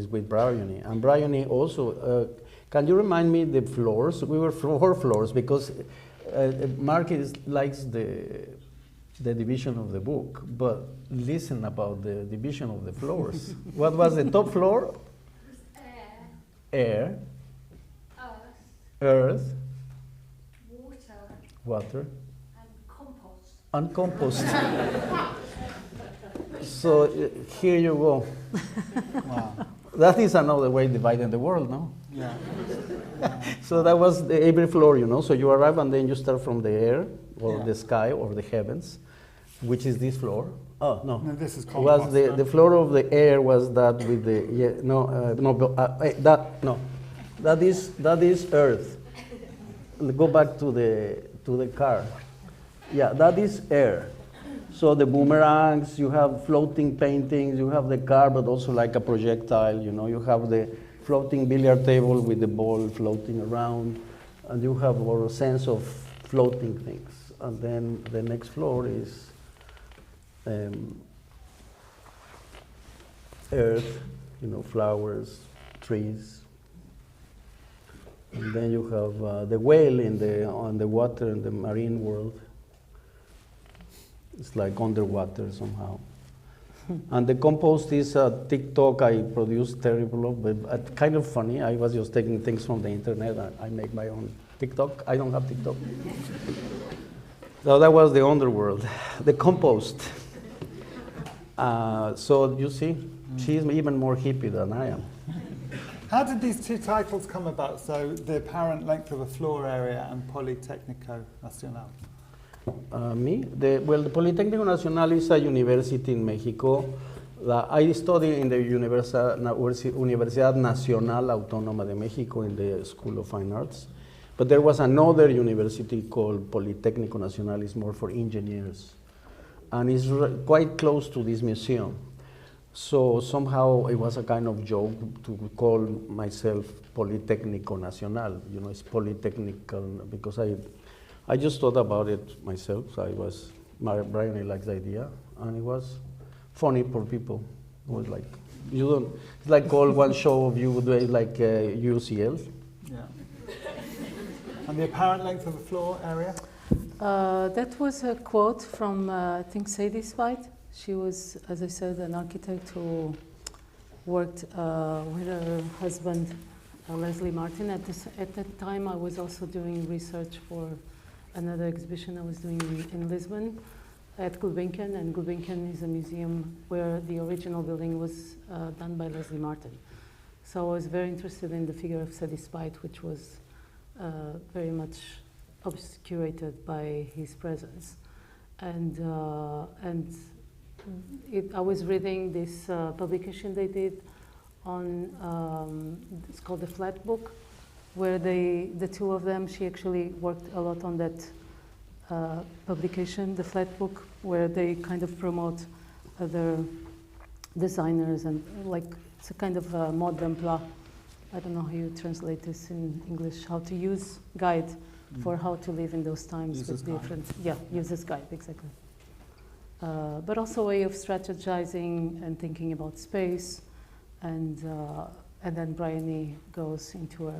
with Briony. And Briony also, can you remind me the floors? We were 4 floors because Mark likes the division of the book, but listen about the division of the floors. What was the top floor? Air. Earth. Water. And compost. So here you go. Wow. That is another way of dividing the world, no? Yeah. So that was every floor, you know. So you arrive and then you start from the air or the sky or the heavens, which is this floor. Oh no! No, this is compost. Was the floor of the air was that with the that is earth. Go back to the car. Yeah, that is air. So the boomerangs, you have floating paintings, you have the car, but also like a projectile, you know, you have the floating billiard table with the ball floating around, and you have a sense of floating things. And then the next floor is earth, you know, flowers, trees. And then you have the whale on the water in the marine world. It's like underwater somehow. And the compost is a TikTok I produced terrible, but kind of funny. I was just taking things from the internet. I make my own TikTok? I don't have TikTok. So that was the underworld, the compost. So you see, she's even more hippie than I am. How did these two titles come about? So the apparent length of a floor area and Politécnico Nacional. The Politécnico Nacional is a university in Mexico. I studied in the Universidad Nacional Autónoma de Mexico in the School of Fine Arts. But there was another university called Politécnico Nacional, it's more for engineers. And it's quite close to this museum. So somehow it was a kind of joke to call myself Politécnico Nacional. You know, it's Polytechnical, because I just thought about it myself. Briony likes the idea, and it was funny for people. It was like, it's like call one show of you doing like UCL. Yeah. And the apparent length of the floor area? That was a quote from, I think, Sadie Spite. She was, as I said, an architect who worked with her husband, Leslie Martin. At that time, I was also doing research for another exhibition I was doing in Lisbon at Gulbenkian, and Gulbenkian is a museum where the original building was done by Leslie Martin. So I was very interested in the figure of Sadie Spite, which was very much obscurated by his presence. And I was reading this publication they did on, it's called The Flat Book, where the two of them, she actually worked a lot on that publication, The Flat Book, where they kind of promote other designers, and like, it's a kind of a mode d'emploi. I don't know how you translate this in English, how to use guide for how to live in those times User's with different, guide. yeah, user's guide, exactly. But also a way of strategizing and thinking about space, and then Briony goes into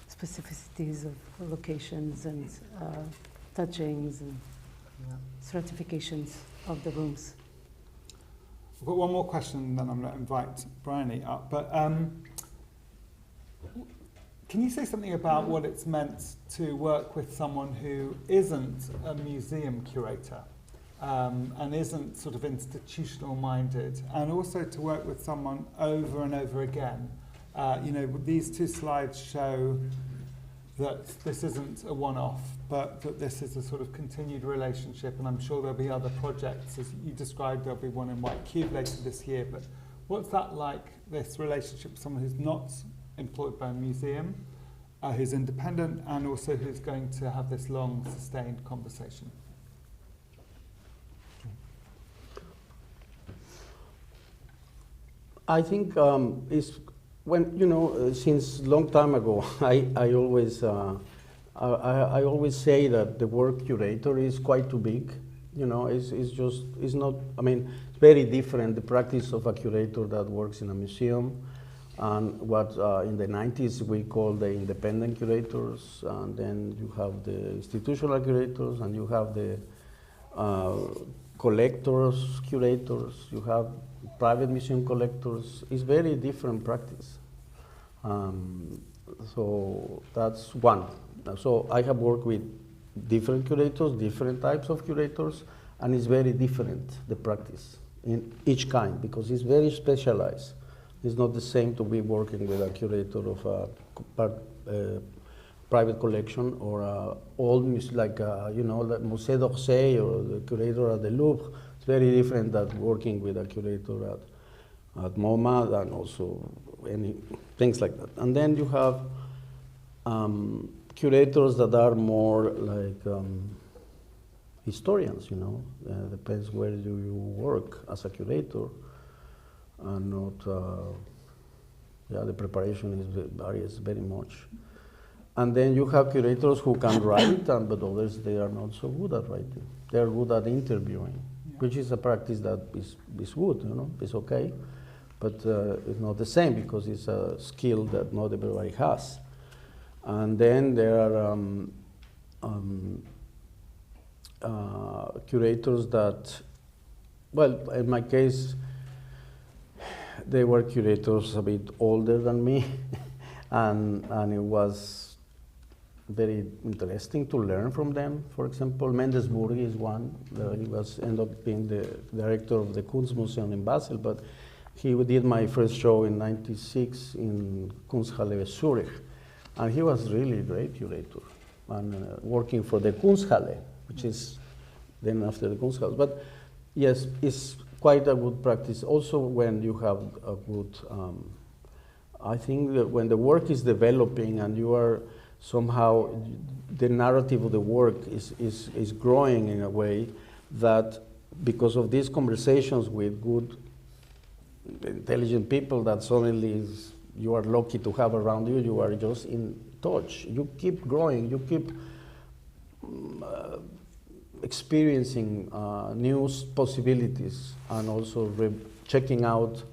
specificities of locations and touchings and certifications of the rooms. I've got one more question, and then I'm going to invite Briony up. But can you say something about what it's meant to work with someone who isn't a museum curator and isn't sort of institutional minded, and also to work with someone over and over again? These two slides show that this isn't a one-off, but that this is a sort of continued relationship, and I'm sure there'll be other projects. As you described, there'll be one in White Cube later this year, but what's that like, this relationship with someone who's not employed by a museum, who's independent, and also who's going to have this long, sustained conversation? I think it's when, since long time ago, I always say that the word curator is quite too big. It's not, it's very different, the practice of a curator that works in a museum and what in the 90s we call the independent curators, and then you have the institutional curators, and you have the collectors, curators, you have private museum collectors. It's very different practice. So that's one. So I have worked with different curators, different types of curators, and it's very different, the practice in each kind, because it's very specialized. It's not the same to be working with a curator of a private collection or a old museum, like Musée d'Orsay or the curator at the Louvre. It's very different than working with a curator at MoMA, and also things like that. And then you have curators that are more like historians, depends where do you work as a curator, and not, the preparation varies very much. And then you have curators who can write, but others, they are not so good at writing. They are good at interviewing, which is a practice that is good, it's okay, but it's not the same because it's a skill that not everybody has. And then there are curators that, well, in my case, they were curators a bit older than me, and it was very interesting to learn from them. For example, Mendes Burgi is one. He ended up being the director of the Kunstmuseum in Basel, but he did my first show in '96 in Kunsthalle Zurich. And he was really a great curator, and working for the Kunsthalle, which is then after the Kunsthaus. But yes, it's quite a good practice. Also, when you have a good, I think that when the work is developing and you are somehow, the narrative of the work is growing in a way that because of these conversations with good, intelligent people that suddenly you are lucky to have around you, you are just in touch. You keep growing, you keep experiencing new possibilities, and also checking out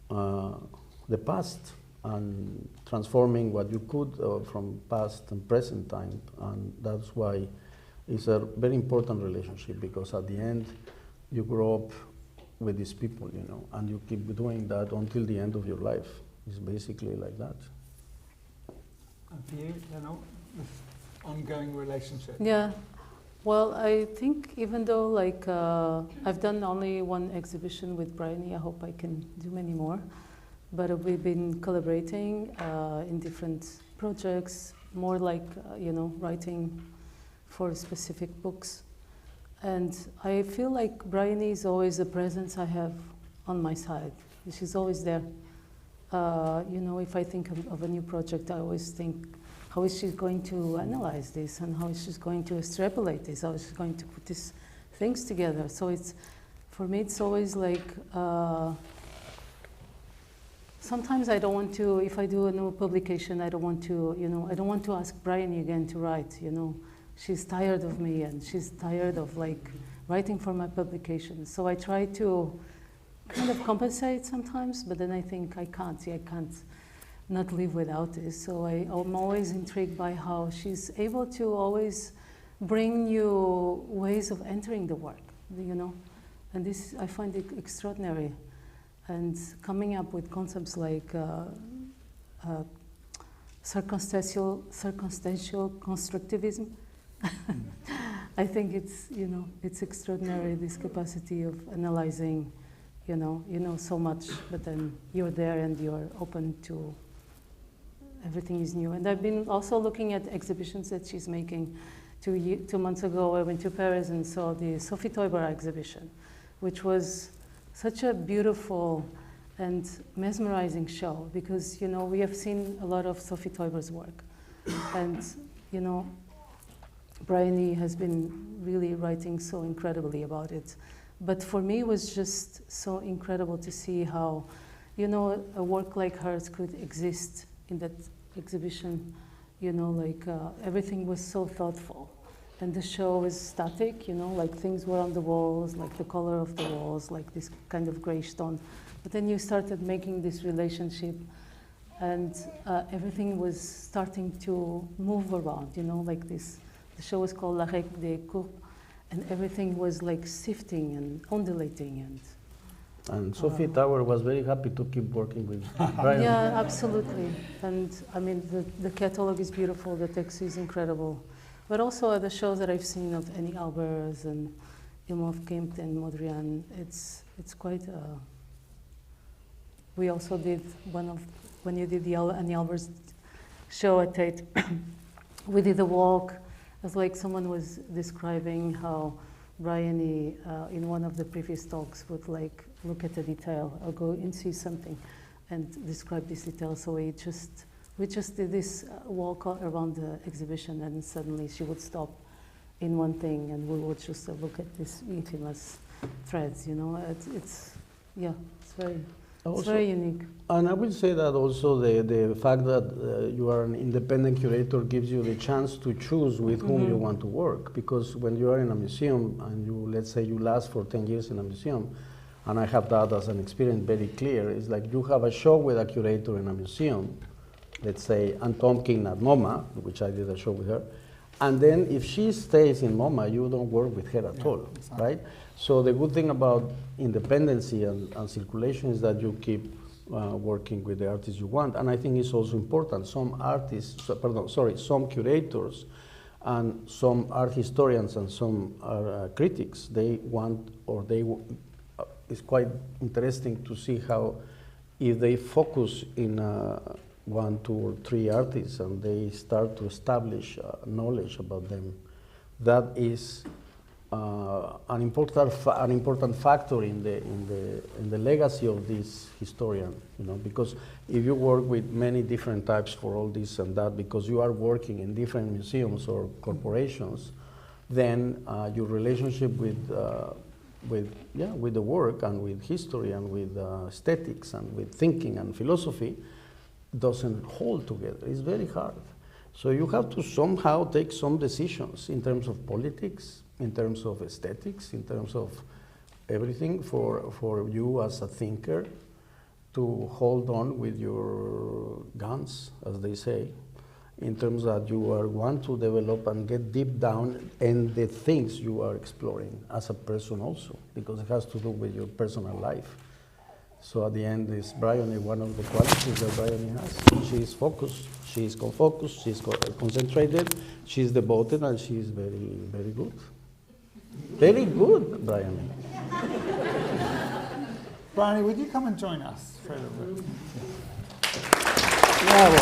the past and transforming what you could from past and present time. And that's why it's a very important relationship, because at the end you grow up with these people, you know, and you keep doing that until the end of your life. It's basically like that. And for you, Leonor, this ongoing relationship? Yeah. Well, I think even though like I've done only one exhibition with Briony, I hope I can do many more. But we've been collaborating in different projects, more like you know, writing for specific books. And I feel like Briony is always a presence I have on my side. She's always there. You know, if I think of a new project, I always think, how is she going to analyze this, and how is she going to extrapolate this, how is she going to put these things together? So it's, for me, it's always like, sometimes I don't want to, if I do a new publication, I don't want to, you know, I don't want to ask Briony again to write, you know. She's tired of me, and she's tired of like writing for my publication. So I try to kind of compensate sometimes, but then I think I can't not live without this. So I'm always intrigued by how she's able to always bring new ways of entering the work, you know. And this, I find it extraordinary. And coming up with concepts like circumstantial constructivism, I think it's, you know, it's extraordinary, this capacity of analyzing, you know so much, but then you're there and you're open to everything is new. And I've been also looking at exhibitions that she's making. 2 months ago, I went to Paris and saw the Sophie Teuber exhibition, which was such a beautiful and mesmerizing show, because, you know, we have seen a lot of Sophie Teuber's work. And, you know, Briony has been really writing so incredibly about it. But for me, it was just so incredible to see how, you know, a work like hers could exist in that exhibition. You know, like everything was so thoughtful. And the show was static, you know, like things were on the walls, like the color of the walls, like this kind of gray stone. But then you started making this relationship, and everything was starting to move around, you know, like this. The show was called La Règle des Courbes, and everything was like shifting and undulating. And Sophie Teuber was very happy to keep working with Briony. Yeah, absolutely. And I mean, the catalog is beautiful, the text is incredible. But also the shows that I've seen of Annie Albers and Ilma of Klimt and Modrian, it's quite, we also did when you did the Annie Albers show at Tate, we did a walk. It's like someone was describing how Briony, in one of the previous talks, would like look at a detail or go and see something and describe this detail. So we just did this walk around the exhibition, and suddenly she would stop in one thing, and we would just look at these infamous threads. You know, it's very unique. And I will say that also the fact that you are an independent curator gives you the chance to choose with whom you want to work. Because when you are in a museum and let's say you last for 10 years in a museum, and I have that as an experience very clear, it's like you have a show with a curator in a museum, let's say Anne Tompkin at MoMA, which I did a show with her, and then if she stays in MoMA, you don't work with her at all, exactly. Right? So the good thing about independency and circulation is that you keep working with the artists you want. And I think it's also important. Some some curators and some art historians and some critics, they want, or it's quite interesting to see how, if they focus in 1, 2, or 3 artists and they start to establish knowledge about them, that is an important factor in the legacy of this historian, because if you work with many different types for all this and that, because you are working in different museums or corporations, then your relationship with the work and with history and with aesthetics and with thinking and philosophy doesn't hold together. It's very hard. So you have to somehow take some decisions in terms of politics, in terms of aesthetics, in terms of everything for you as a thinker to hold on with your guns, as they say, in terms that you want to develop and get deep down in the things you are exploring as a person also, because it has to do with your personal life. So at the end is Briony, one of the qualities that Briony has. She is focused, she is focused, she is concentrated, she is devoted, and she is very, very good. Very good, Briony. Briony, would you come and join us for a little bit? Bravo.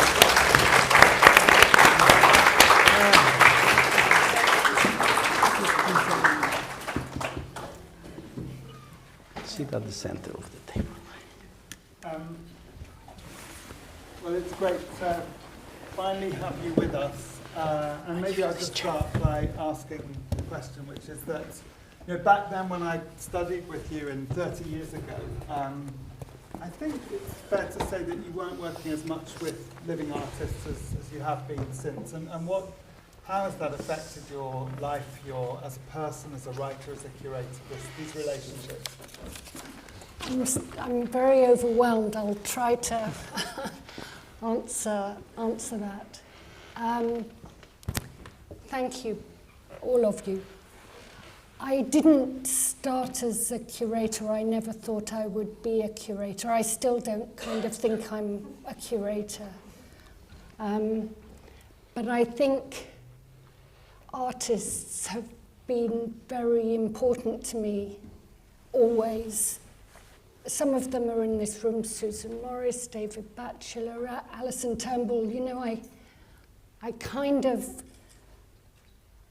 Sit at the center of the table. Well, it's great to finally have you with us. And maybe I'll just start by asking the question, which is that, back then when I studied with you 30 years ago, I think it's fair to say that you weren't working as much with living artists as you have been since. And how has that affected your life, as a person, as a writer, as a curator, these relationships? I'm very overwhelmed. I'll try to answer that. Thank you, all of you. I didn't start as a curator. I never thought I would be a curator. I still don't kind of think I'm a curator. But I think artists have been very important to me, always. Some of them are in this room: Susan Morris, David Batchelor, Alison Turnbull. I kind of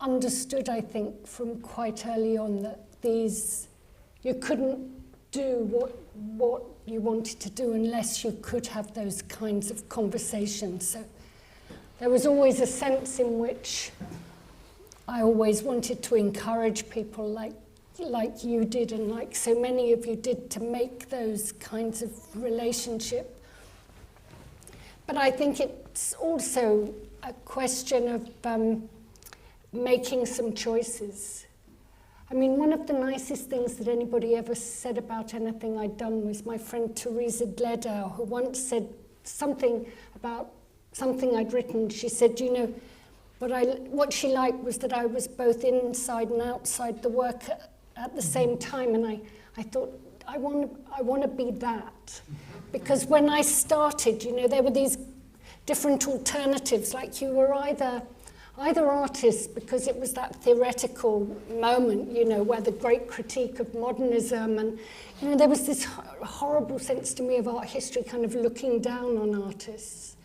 understood, I think, from quite early on that you couldn't do what you wanted to do unless you could have those kinds of conversations. So there was always a sense in which I always wanted to encourage people like you did and like so many of you did to make those kinds of relationship. But I think it's also a question of making some choices. I mean, one of the nicest things that anybody ever said about anything I'd done was my friend Teresa Gledau, who once said something about something I'd written. She said, what she liked was that I was both inside and outside the work at the same time, and I thought, I want to be that. Because when I started, there were these different alternatives, like you were either artists because it was that theoretical moment, where the great critique of modernism, and there was this horrible sense to me of art history kind of looking down on artists.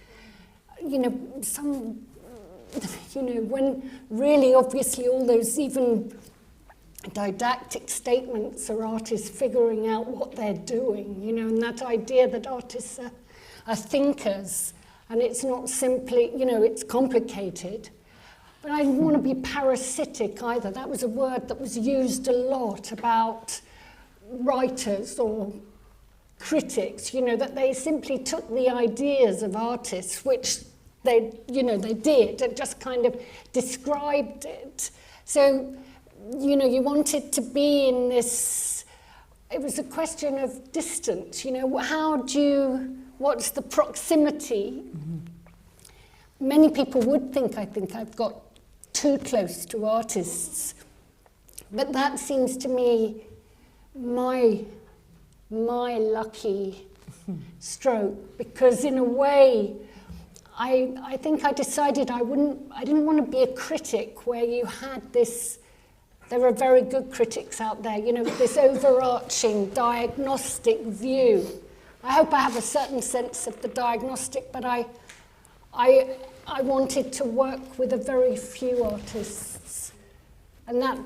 When really obviously all those even didactic statements are artists figuring out what they're doing, and that idea that artists are thinkers, and it's not simply, it's complicated. But I didn't want to be parasitic either. That was a word that was used a lot about writers or critics, that they simply took the ideas of artists, which they did, and just kind of described it. So, you wanted to be in this, it was a question of distance, what's the proximity? Mm-hmm. Many people would think, I've got too close to artists, but that seems to me my lucky stroke, because in a way, I think I decided I didn't want to be a critic where you had this, there are very good critics out there, you know, this overarching diagnostic view. I hope I have a certain sense of the diagnostic, but I wanted to work with a very few artists, and that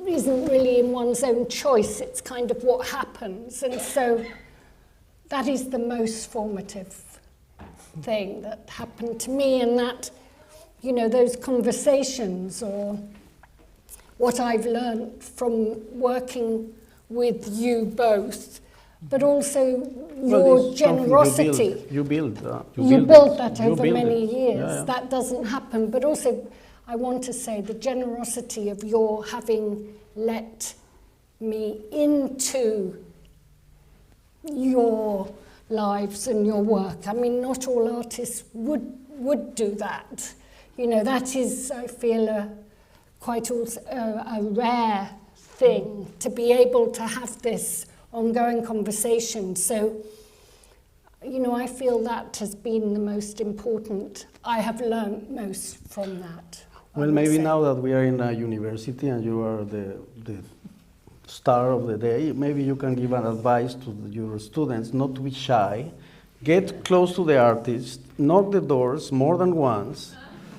isn't really in one's own choice, it's kind of what happens, and so that is the most formative thing that happened to me, and that, you know, those conversations, or what I've learned from working with you both, but also your generosity. You build that over many years. That doesn't happen, but also I want to say the generosity of your having let me into your lives and your work. I mean, not all artists would do that. You know, that is, I feel, quite also a rare thing, to be able to have this ongoing conversation. So, you know, I feel that has been the most important. I have learned most from that. Well, maybe now that we are in a university and you are the star of the day, maybe you can give an advice to your students not to be shy, get close to the artist, knock the doors more than once,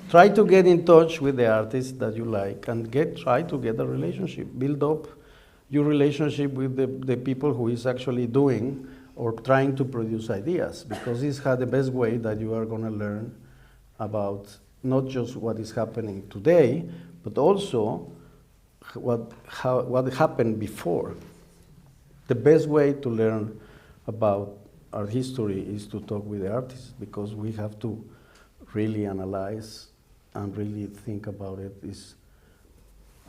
try to get in touch with the artist that you like, and try to get a relationship, build up your relationship with the people who is actually doing or trying to produce ideas, because this is the best way that you are going to learn about not just what is happening today, but also what happened before. The best way to learn about art history is to talk with the artists, because we have to really analyze and really think about it.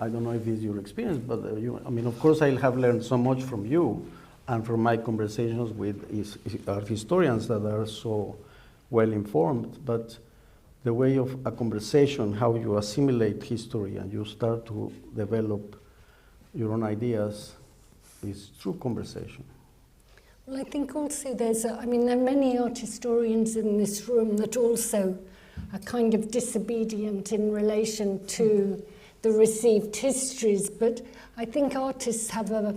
I don't know if it's your experience, but I mean, of course, I have learned so much from you and from my conversations with art historians that are so well informed, but the way of a conversation, how you assimilate history and you start to develop your own ideas, is through conversation. Well, I think also there are many art historians in this room that also are kind of disobedient in relation to the received histories, but I think artists have a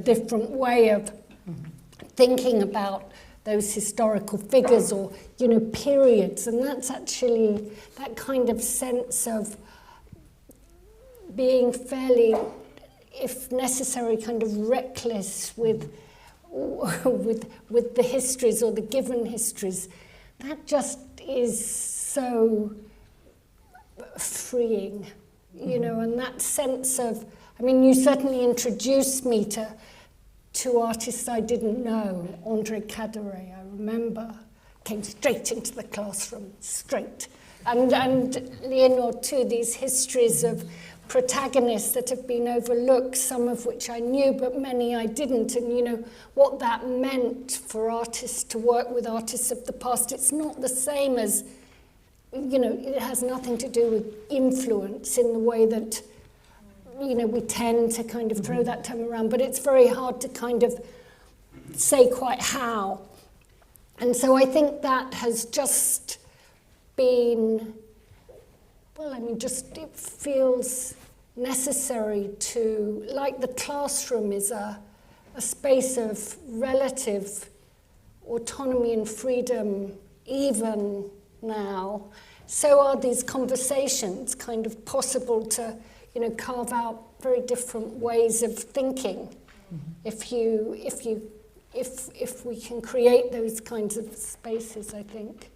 different way of thinking about those historical figures or, periods, and that's actually that kind of sense of being fairly, if necessary, kind of reckless with the histories or the given histories. That just is so freeing, and that sense of, you certainly introduced me to artists I didn't know. André Caderet, I remember, came straight into the classroom, straight. And Leonor too, these histories of protagonists that have been overlooked, some of which I knew, but many I didn't. And what that meant for artists to work with artists of the past, it's not the same as, it has nothing to do with influence in the way that, we tend to kind of throw that term around, but it's very hard to kind of say quite how. And so I think that has just been, it feels necessary to, like the classroom is a space of relative autonomy and freedom even now, so are these conversations kind of possible to, carve out very different ways of thinking. Mm-hmm. If we can create those kinds of spaces, I think.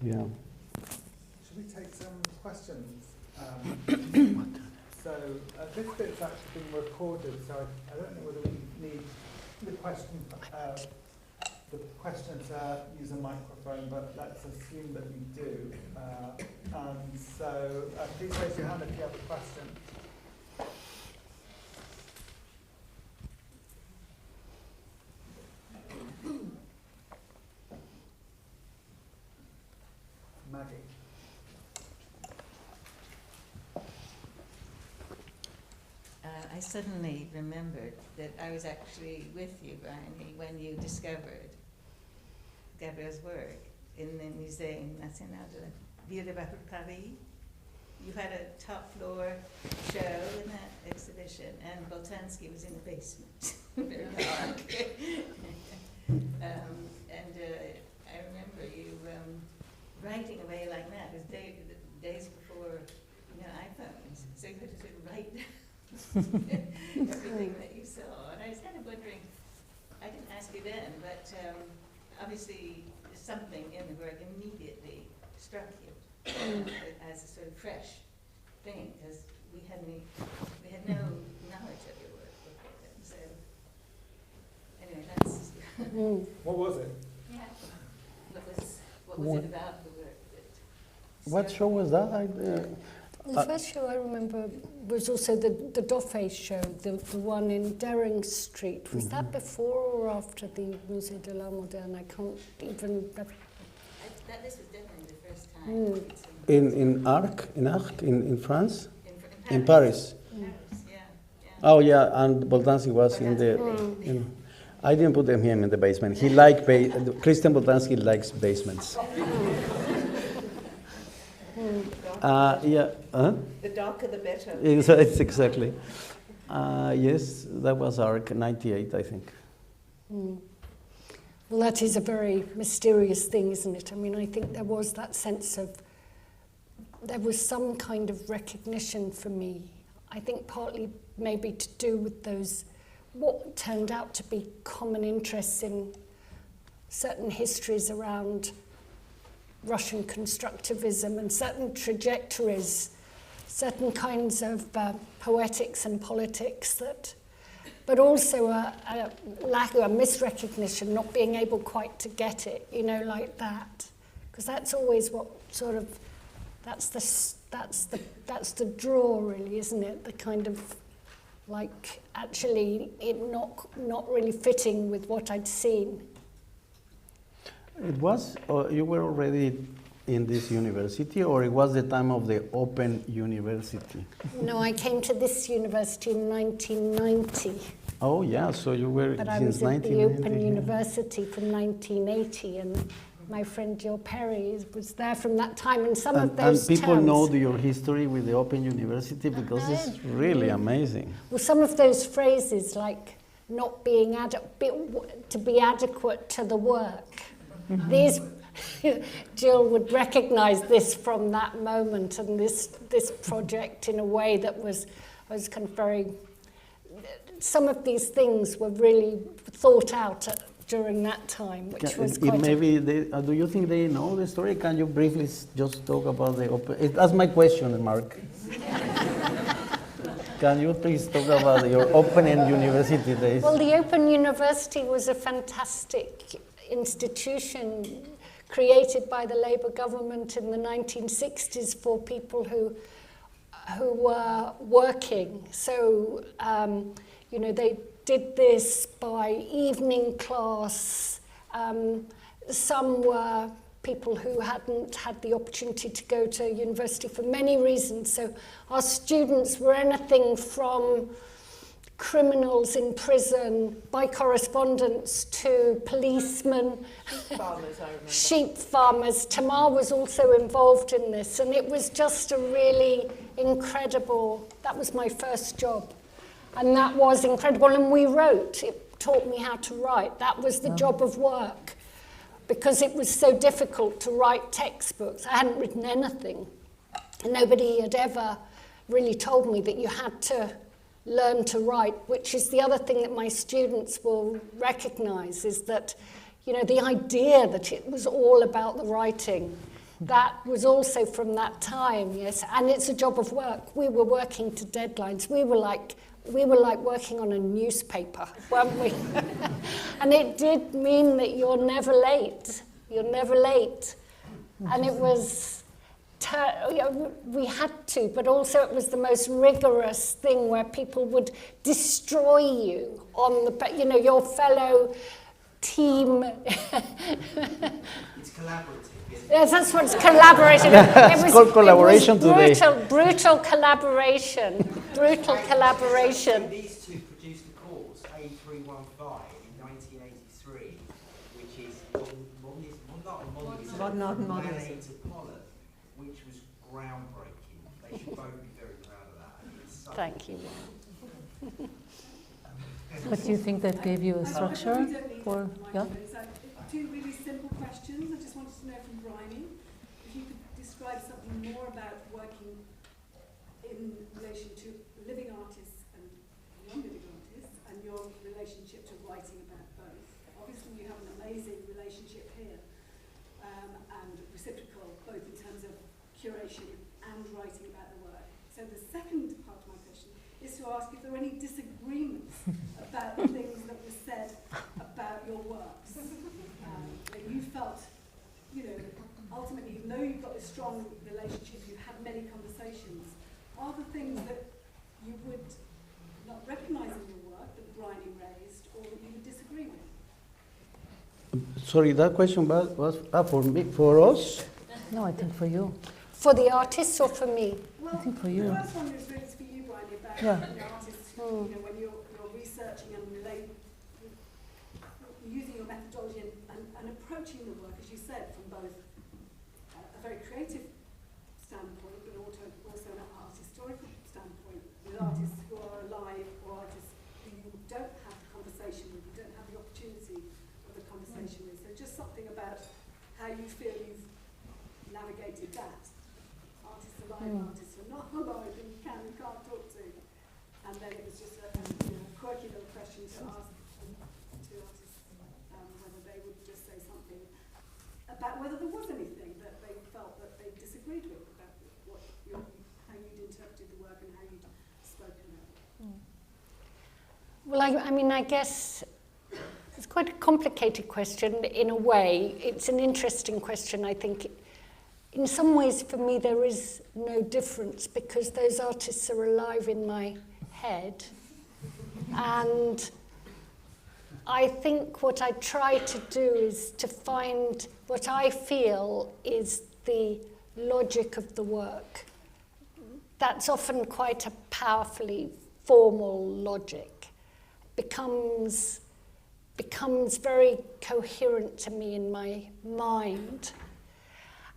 Yeah. Should we take some questions? So this bit's actually been recorded, so I don't know whether we need the question to use a microphone, but let's assume that we do. And so please raise your hand if you have a question. Maggie. I suddenly remembered that I was actually with you, Briony, when you discovered Gabriel's work in the Musée National de la Ville de Paris. You had a top floor show in that exhibition, and Boltanski was in the basement, very dark. I remember you writing away like that. It was days before iPhones, so you had to sort of write everything that you saw. And I was kind of wondering, I didn't ask you then, but obviously something in the work immediately struck you as a sort of fresh thing, because we had no knowledge of your work before then. So anyway, that's What was it? yeah. What was it about the work that? What show was that? The first show I remember was also the Dauphin show, the one in Dering Street. Was that before or after the Musée de l'Art Moderne? I can't even... This was definitely the first time. In Arc, in France? In In Paris. Paris, yeah. Oh yeah, and Boltanski was in the... I didn't put him in the basement. He liked... Christian Boltanski likes basements. Yeah. The darker the better. It's exactly. Yes, that was Arc 98, I think. Well, that is a very mysterious thing, isn't it? I mean, I think there was that sense of, there was some kind of recognition for me. I think partly maybe to do with those, what turned out to be common interests in certain histories around Russian constructivism and certain trajectories, certain kinds of poetics and politics that, but also a lack of a misrecognition, not being able quite to get it, like that, because that's always what sort of, that's the draw, really, isn't it? The kind of like actually it not really fitting with what I'd seen. It was, you were already in this university, or it was the time of the Open University? No, I came to this university in 1990. Oh yeah, so you were but I since was at the 1990. Open University from 1980, and my friend Jill Perry was there from that time, and some of those And people towns, know your history with the Open University because it's really amazing. well, some of those phrases like not being to be adequate to the work. These, Jill would recognise this from that moment, and this project in a way that was kind of very. Some of these things were really thought out during that time, which was quite. Do you think they know the story? Can you briefly just talk about the Open? That's my question, Mark. Can you please talk about your Open University days? Well, the Open University was a fantastic institution created by the Labour government in the 1960s for people who were working. So, they did this by evening class. Some were people who hadn't had the opportunity to go to university for many reasons. So our students were anything from criminals in prison by correspondence to policemen, Farmers, I remember. sheep farmers. Tamar was also involved in this, and it was just a really incredible, that was my first job, and that was incredible. And we wrote, it taught me how to write. That was the job of work, because it was so difficult to write textbooks. I hadn't written anything, and nobody had ever really told me that you had to learn to write, which is the other thing that my students will recognize, is that, the idea that it was all about the writing, that was also from that time, yes, and it's a job of work. We were working to deadlines. We were like working on a newspaper, weren't we? And it did mean that you're never late. You're never late. And it was, we had to, but also it was the most rigorous thing where people would destroy you on the, your fellow team. It's collaborative. Yes, that's what it's collaborative. It was called collaboration today. Brutal collaboration. brutal collaboration. These two produced a course, A315, in 1983, which is which was groundbreaking. They should both be very proud of that. Thank you. But do you think that gave you a structure for, yeah? Two really simple questions. I just wanted to know from Briony, if you could describe something more about working in relation to living artists and non-living artists, and your relationship to writing about both. Obviously you have an amazing relationship here, and reciprocal, both in terms of curation and writing about the work. So the second part of my question is to ask if there are any disagreements about the things that were said about your works. That you felt, ultimately, even though you've got this strong relationship, you've had many conversations, are the things that you would not recognise in your work that Briony raised, or that you would disagree with? Sorry, that question was for me, for us? No, I think for you. For the artists or for me? Well, I think for you. The first one is really for you, Briony, about the artists, when you're researching and using your methodology and approaching the work, as you said, from both a very creative standpoint, but also an art historical standpoint, with artists who are alive or artists who you don't have the conversation with, you don't have the opportunity of the conversation with. So just something about how you feel you've navigated that. Artists alive, artists who are not alive, and you can't talk to. And then it was just a quirky little question to ask two artists, whether they would just say something about whether there was anything that they felt that they disagreed with about how you'd interpreted the work and how you'd spoken about it. Well, I guess it's quite a complicated question in a way. It's an interesting question, I think. In some ways, for me, there is no difference because those artists are alive in my head. And I think what I try to do is to find what I feel is the logic of the work. That's often quite a powerfully formal logic. Becomes very coherent to me in my mind.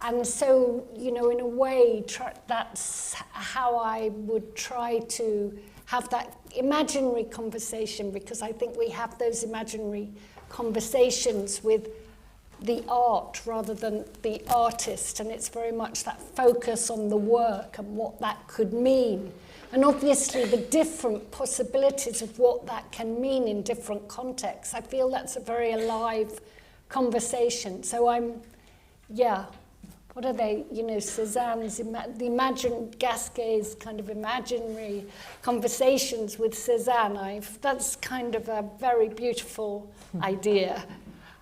And so, in a way, that's how I would try to have that imaginary conversation, because I think we have those imaginary conversations with the art rather than the artist, and it's very much that focus on the work and what that could mean. And obviously the different possibilities of what that can mean in different contexts. I feel that's a very alive conversation. So what are they, Cézanne's, Gasquet's kind of imaginary conversations with Cézanne. That's kind of a very beautiful idea.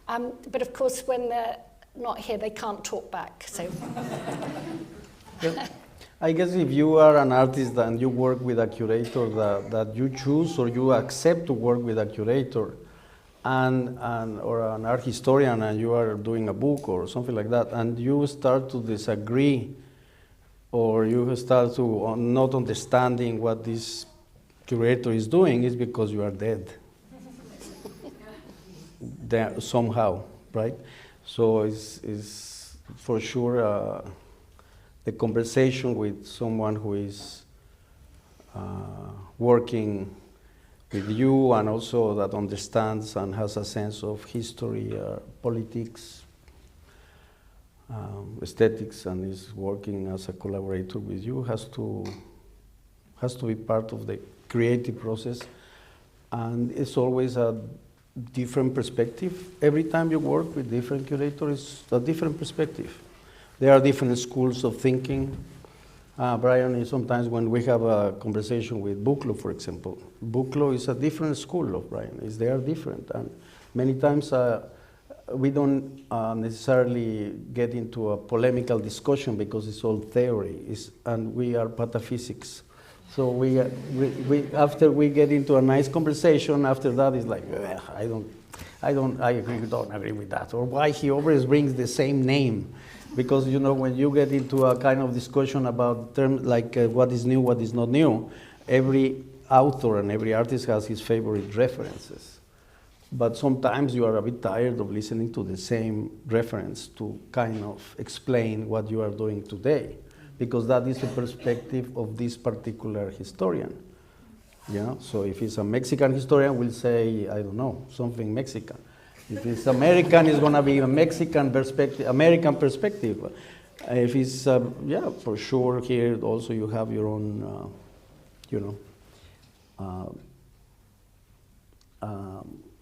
But of course, when they're not here, they can't talk back, so. I guess if you are an artist and you work with a curator that you choose or you accept to work with a curator, or an art historian, and you are doing a book or something like that, and you start to disagree, or you start to not understanding what this curator is doing, is because you are dead. There, somehow, right? So it's for sure the conversation with someone who is working with you, and also that understands and has a sense of history, politics, aesthetics, and is working as a collaborator with you, has to be part of the creative process. And it's always a different perspective. Every time you work with different curators, it's a different perspective. There are different schools of thinking. Briony, sometimes when we have a conversation with Buclo, for example, Buclo is a different school of Briony. They are different, and many times we don't necessarily get into a polemical discussion because it's all theory, and we are pataphysics. So we after we get into a nice conversation, after that it's like, I don't agree with that, or why he always brings the same name. Because, when you get into a kind of discussion about terms like what is new, what is not new, every author and every artist has his favorite references. But sometimes you are a bit tired of listening to the same reference to kind of explain what you are doing today, because that is the perspective of this particular historian. Yeah? So if it's a Mexican historian, we'll say, I don't know, something Mexican. If it's American, it's going to be a Mexican perspective, American perspective. If it's, yeah, for sure, here also you have your own,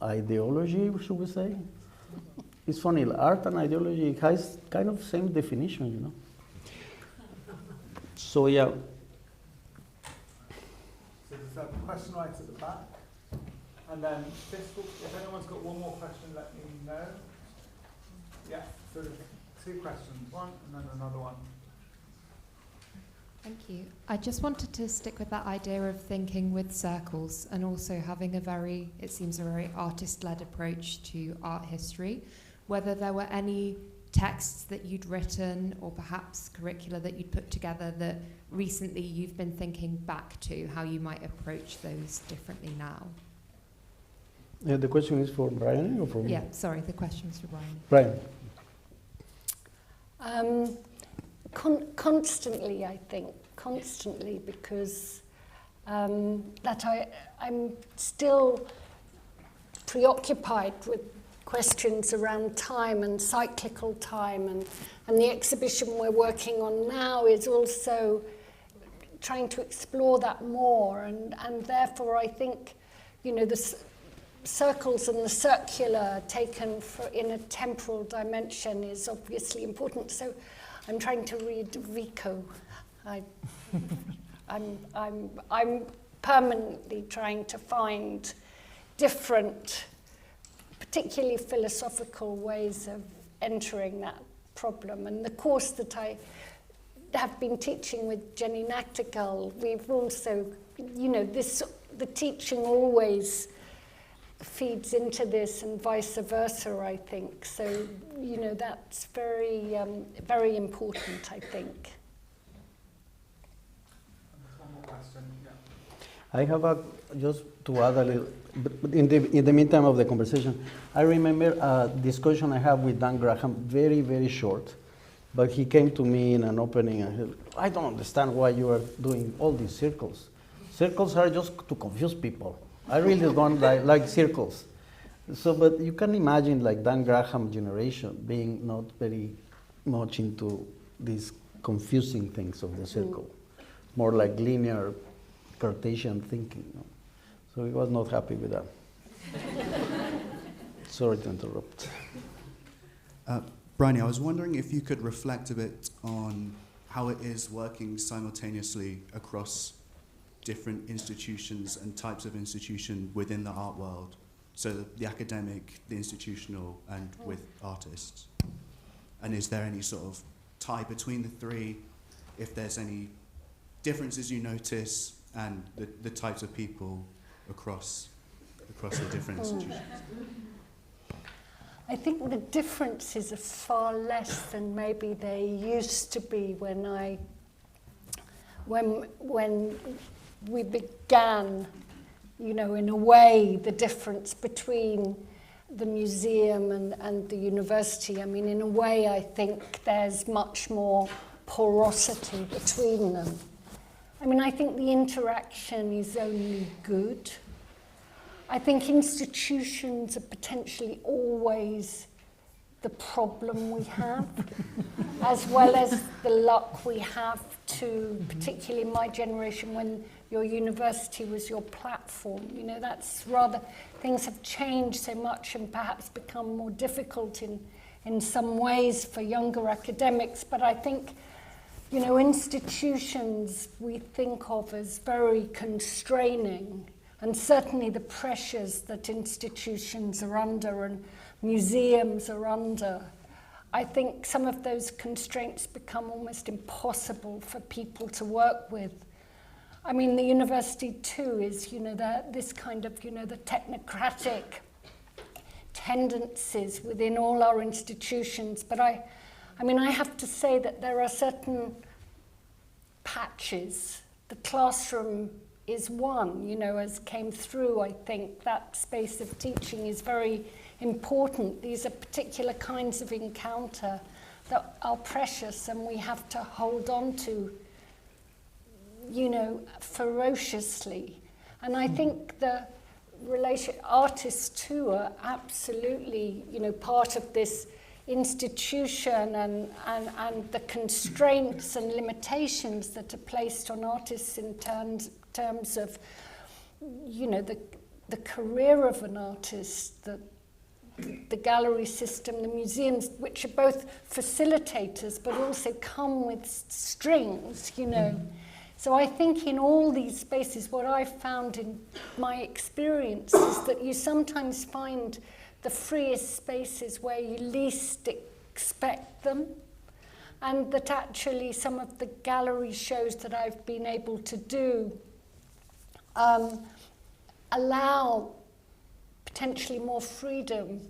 ideology, should we say? It's funny, art and ideology has kind of same definition, you know. So yeah. So there's a question right at the back. And then if anyone's got one more question, let me know. Yeah, so there's 2 questions, one and then another one. Thank you. I just wanted to stick with that idea of thinking with circles and also having it seems a very artist-led approach to art history. Whether there were any texts that you'd written or perhaps curricula that you'd put together that recently you've been thinking back to, how you might approach those differently now. Yeah, the question is for Brian or for me? Yeah, sorry, the question's for Brian. Brian. Constantly, I think, because I'm still preoccupied with questions around time and cyclical time, and the exhibition we're working on now is also trying to explore that more, and therefore I think, the circles and the circular taken in a temporal dimension is obviously important. So I'm trying to read Rico. I'm permanently trying to find different, particularly philosophical ways of entering that problem. And the course that I have been teaching with Jenny Nachtigall, we've also, the teaching always feeds into this and vice versa, I think. So, that's very, very important, I think. One more question, yeah. I have just to add a little, but in the meantime of the conversation, I remember a discussion I had with Dan Graham, very, very short, but he came to me in an opening and he said, I don't understand why you are doing all these circles. Circles are just to confuse people. I really don't like circles. So, but you can imagine like Dan Graham generation being not very much into these confusing things of the circle, more like linear Cartesian thinking. So he was not happy with that. Sorry to interrupt. Briony, I was wondering if you could reflect a bit on how it is working simultaneously across different institutions and types of institution within the art world. So the academic, the institutional, and with artists. And is there any sort of tie between the three? If there's any differences you notice, and the types of people across the different institutions? I think the differences are far less than maybe they used to be when we began, in a way, the difference between the museum and the university. I mean, in a way, I think there's much more porosity between them. I mean, I think the interaction is only good. I think institutions are potentially always the problem we have, as well as the luck we have to, particularly my generation, when your university was your platform. That's rather, things have changed so much and perhaps become more difficult in some ways for younger academics. But I think, institutions we think of as very constraining, and certainly the pressures that institutions are under and museums are under, I think some of those constraints become almost impossible for people to work with. I mean, the university too is, this kind of, the technocratic tendencies within all our institutions. But I have to say that there are certain patches. The classroom is one, you know, as came through. I think that space of teaching is very important. These are particular kinds of encounter that are precious and we have to hold on to, you know, ferociously. And I think the artists too are absolutely, you know, part of this institution and the constraints and limitations that are placed on artists in terms of, you know, the career of an artist, the gallery system, the museums, which are both facilitators but also come with strings, you know. So I think in all these spaces, what I've found in my experience is that you sometimes find the freest spaces where you least expect them, and that actually some of the gallery shows that I've been able to do allow potentially more freedom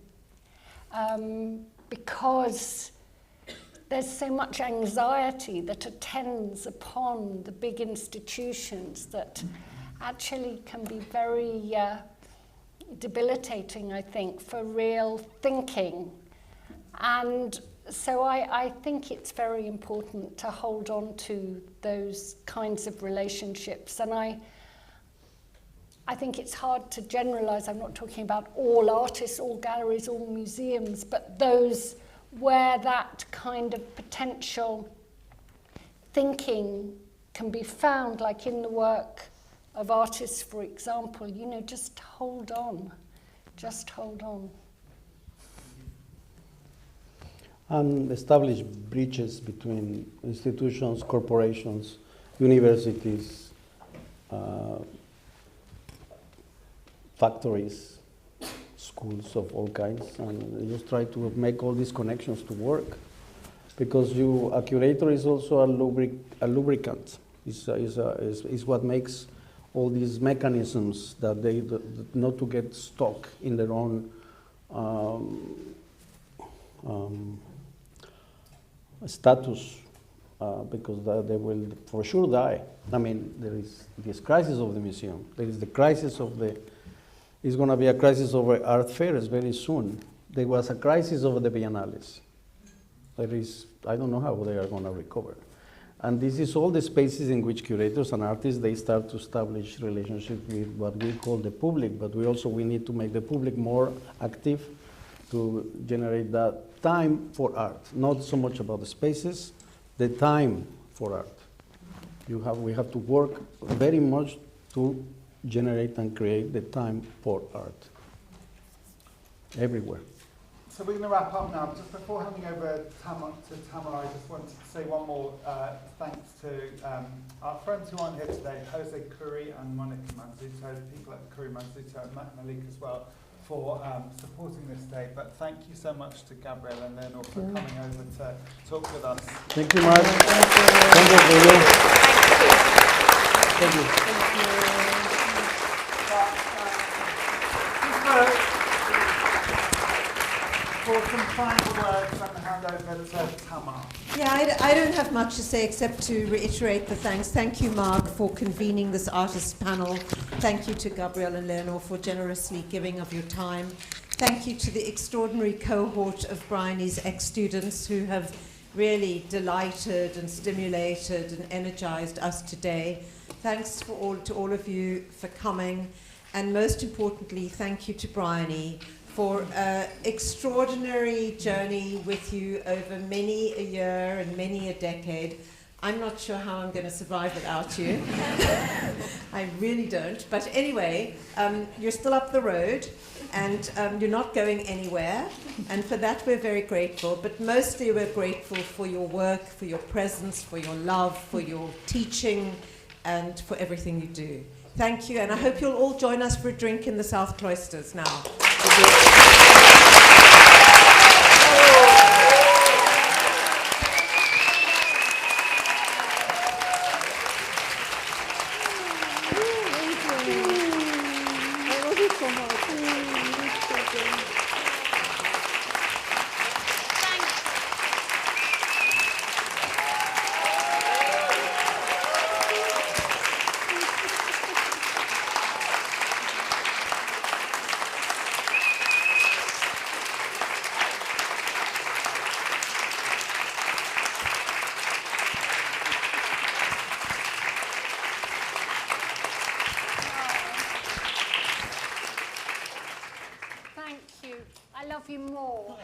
because there's so much anxiety that attends upon the big institutions that actually can be very debilitating, I think, for real thinking. And so I think it's very important to hold on to those kinds of relationships. And I think it's hard to generalize. I'm not talking about all artists, all galleries, all museums, but those where that kind of potential thinking can be found, like in the work of artists, for example, you know, just hold on. Just hold on. And establish bridges between institutions, corporations, universities, factories, schools of all kinds, and just try to make all these connections to work. Because a curator is also a lubricant. Is what makes all these mechanisms that they not to get stuck in their own status, because they will for sure die. I mean, there is this crisis of the museum. There is the crisis of it's going to be a crisis over art fairs very soon. There was a crisis over the biennales. I don't know how they are going to recover. And this is all the spaces in which curators and artists, they start to establish relationships with what we call the public, but we need to make the public more active to generate that time for art. Not so much about the spaces, the time for art. We have to work very much to generate and create the time for art everywhere. So we're going to wrap up now. Just before handing over to Tamara, I just wanted to say one more thanks to our friends who aren't here today, Jose Curry and Monica Manzuto, people at Curry Manzuto and Malik as well, for supporting this day. But thank you so much to Gabriel and Leonor for coming over to talk with us. Thank you, Mark. Thank you. Thank you. For some final words, I'm going to hand over to Tamara. Yeah, I don't have much to say except to reiterate the thanks. Thank you, Mark, for convening this artist panel. Thank you to Gabriel and Leonor for generously giving of your time. Thank you to the extraordinary cohort of Briony's ex-students who have really delighted and stimulated and energized us today. Thanks to all of you for coming. And most importantly, thank you to Briony for an extraordinary journey with you over many a year and many a decade. I'm not sure how I'm going to survive without you. I really don't. But anyway, you're still up the road and you're not going anywhere. And for that, we're very grateful. But mostly we're grateful for your work, for your presence, for your love, for your teaching, and for everything you do. Thank you. And I hope you'll all join us for a drink in the South Cloisters now. love you more.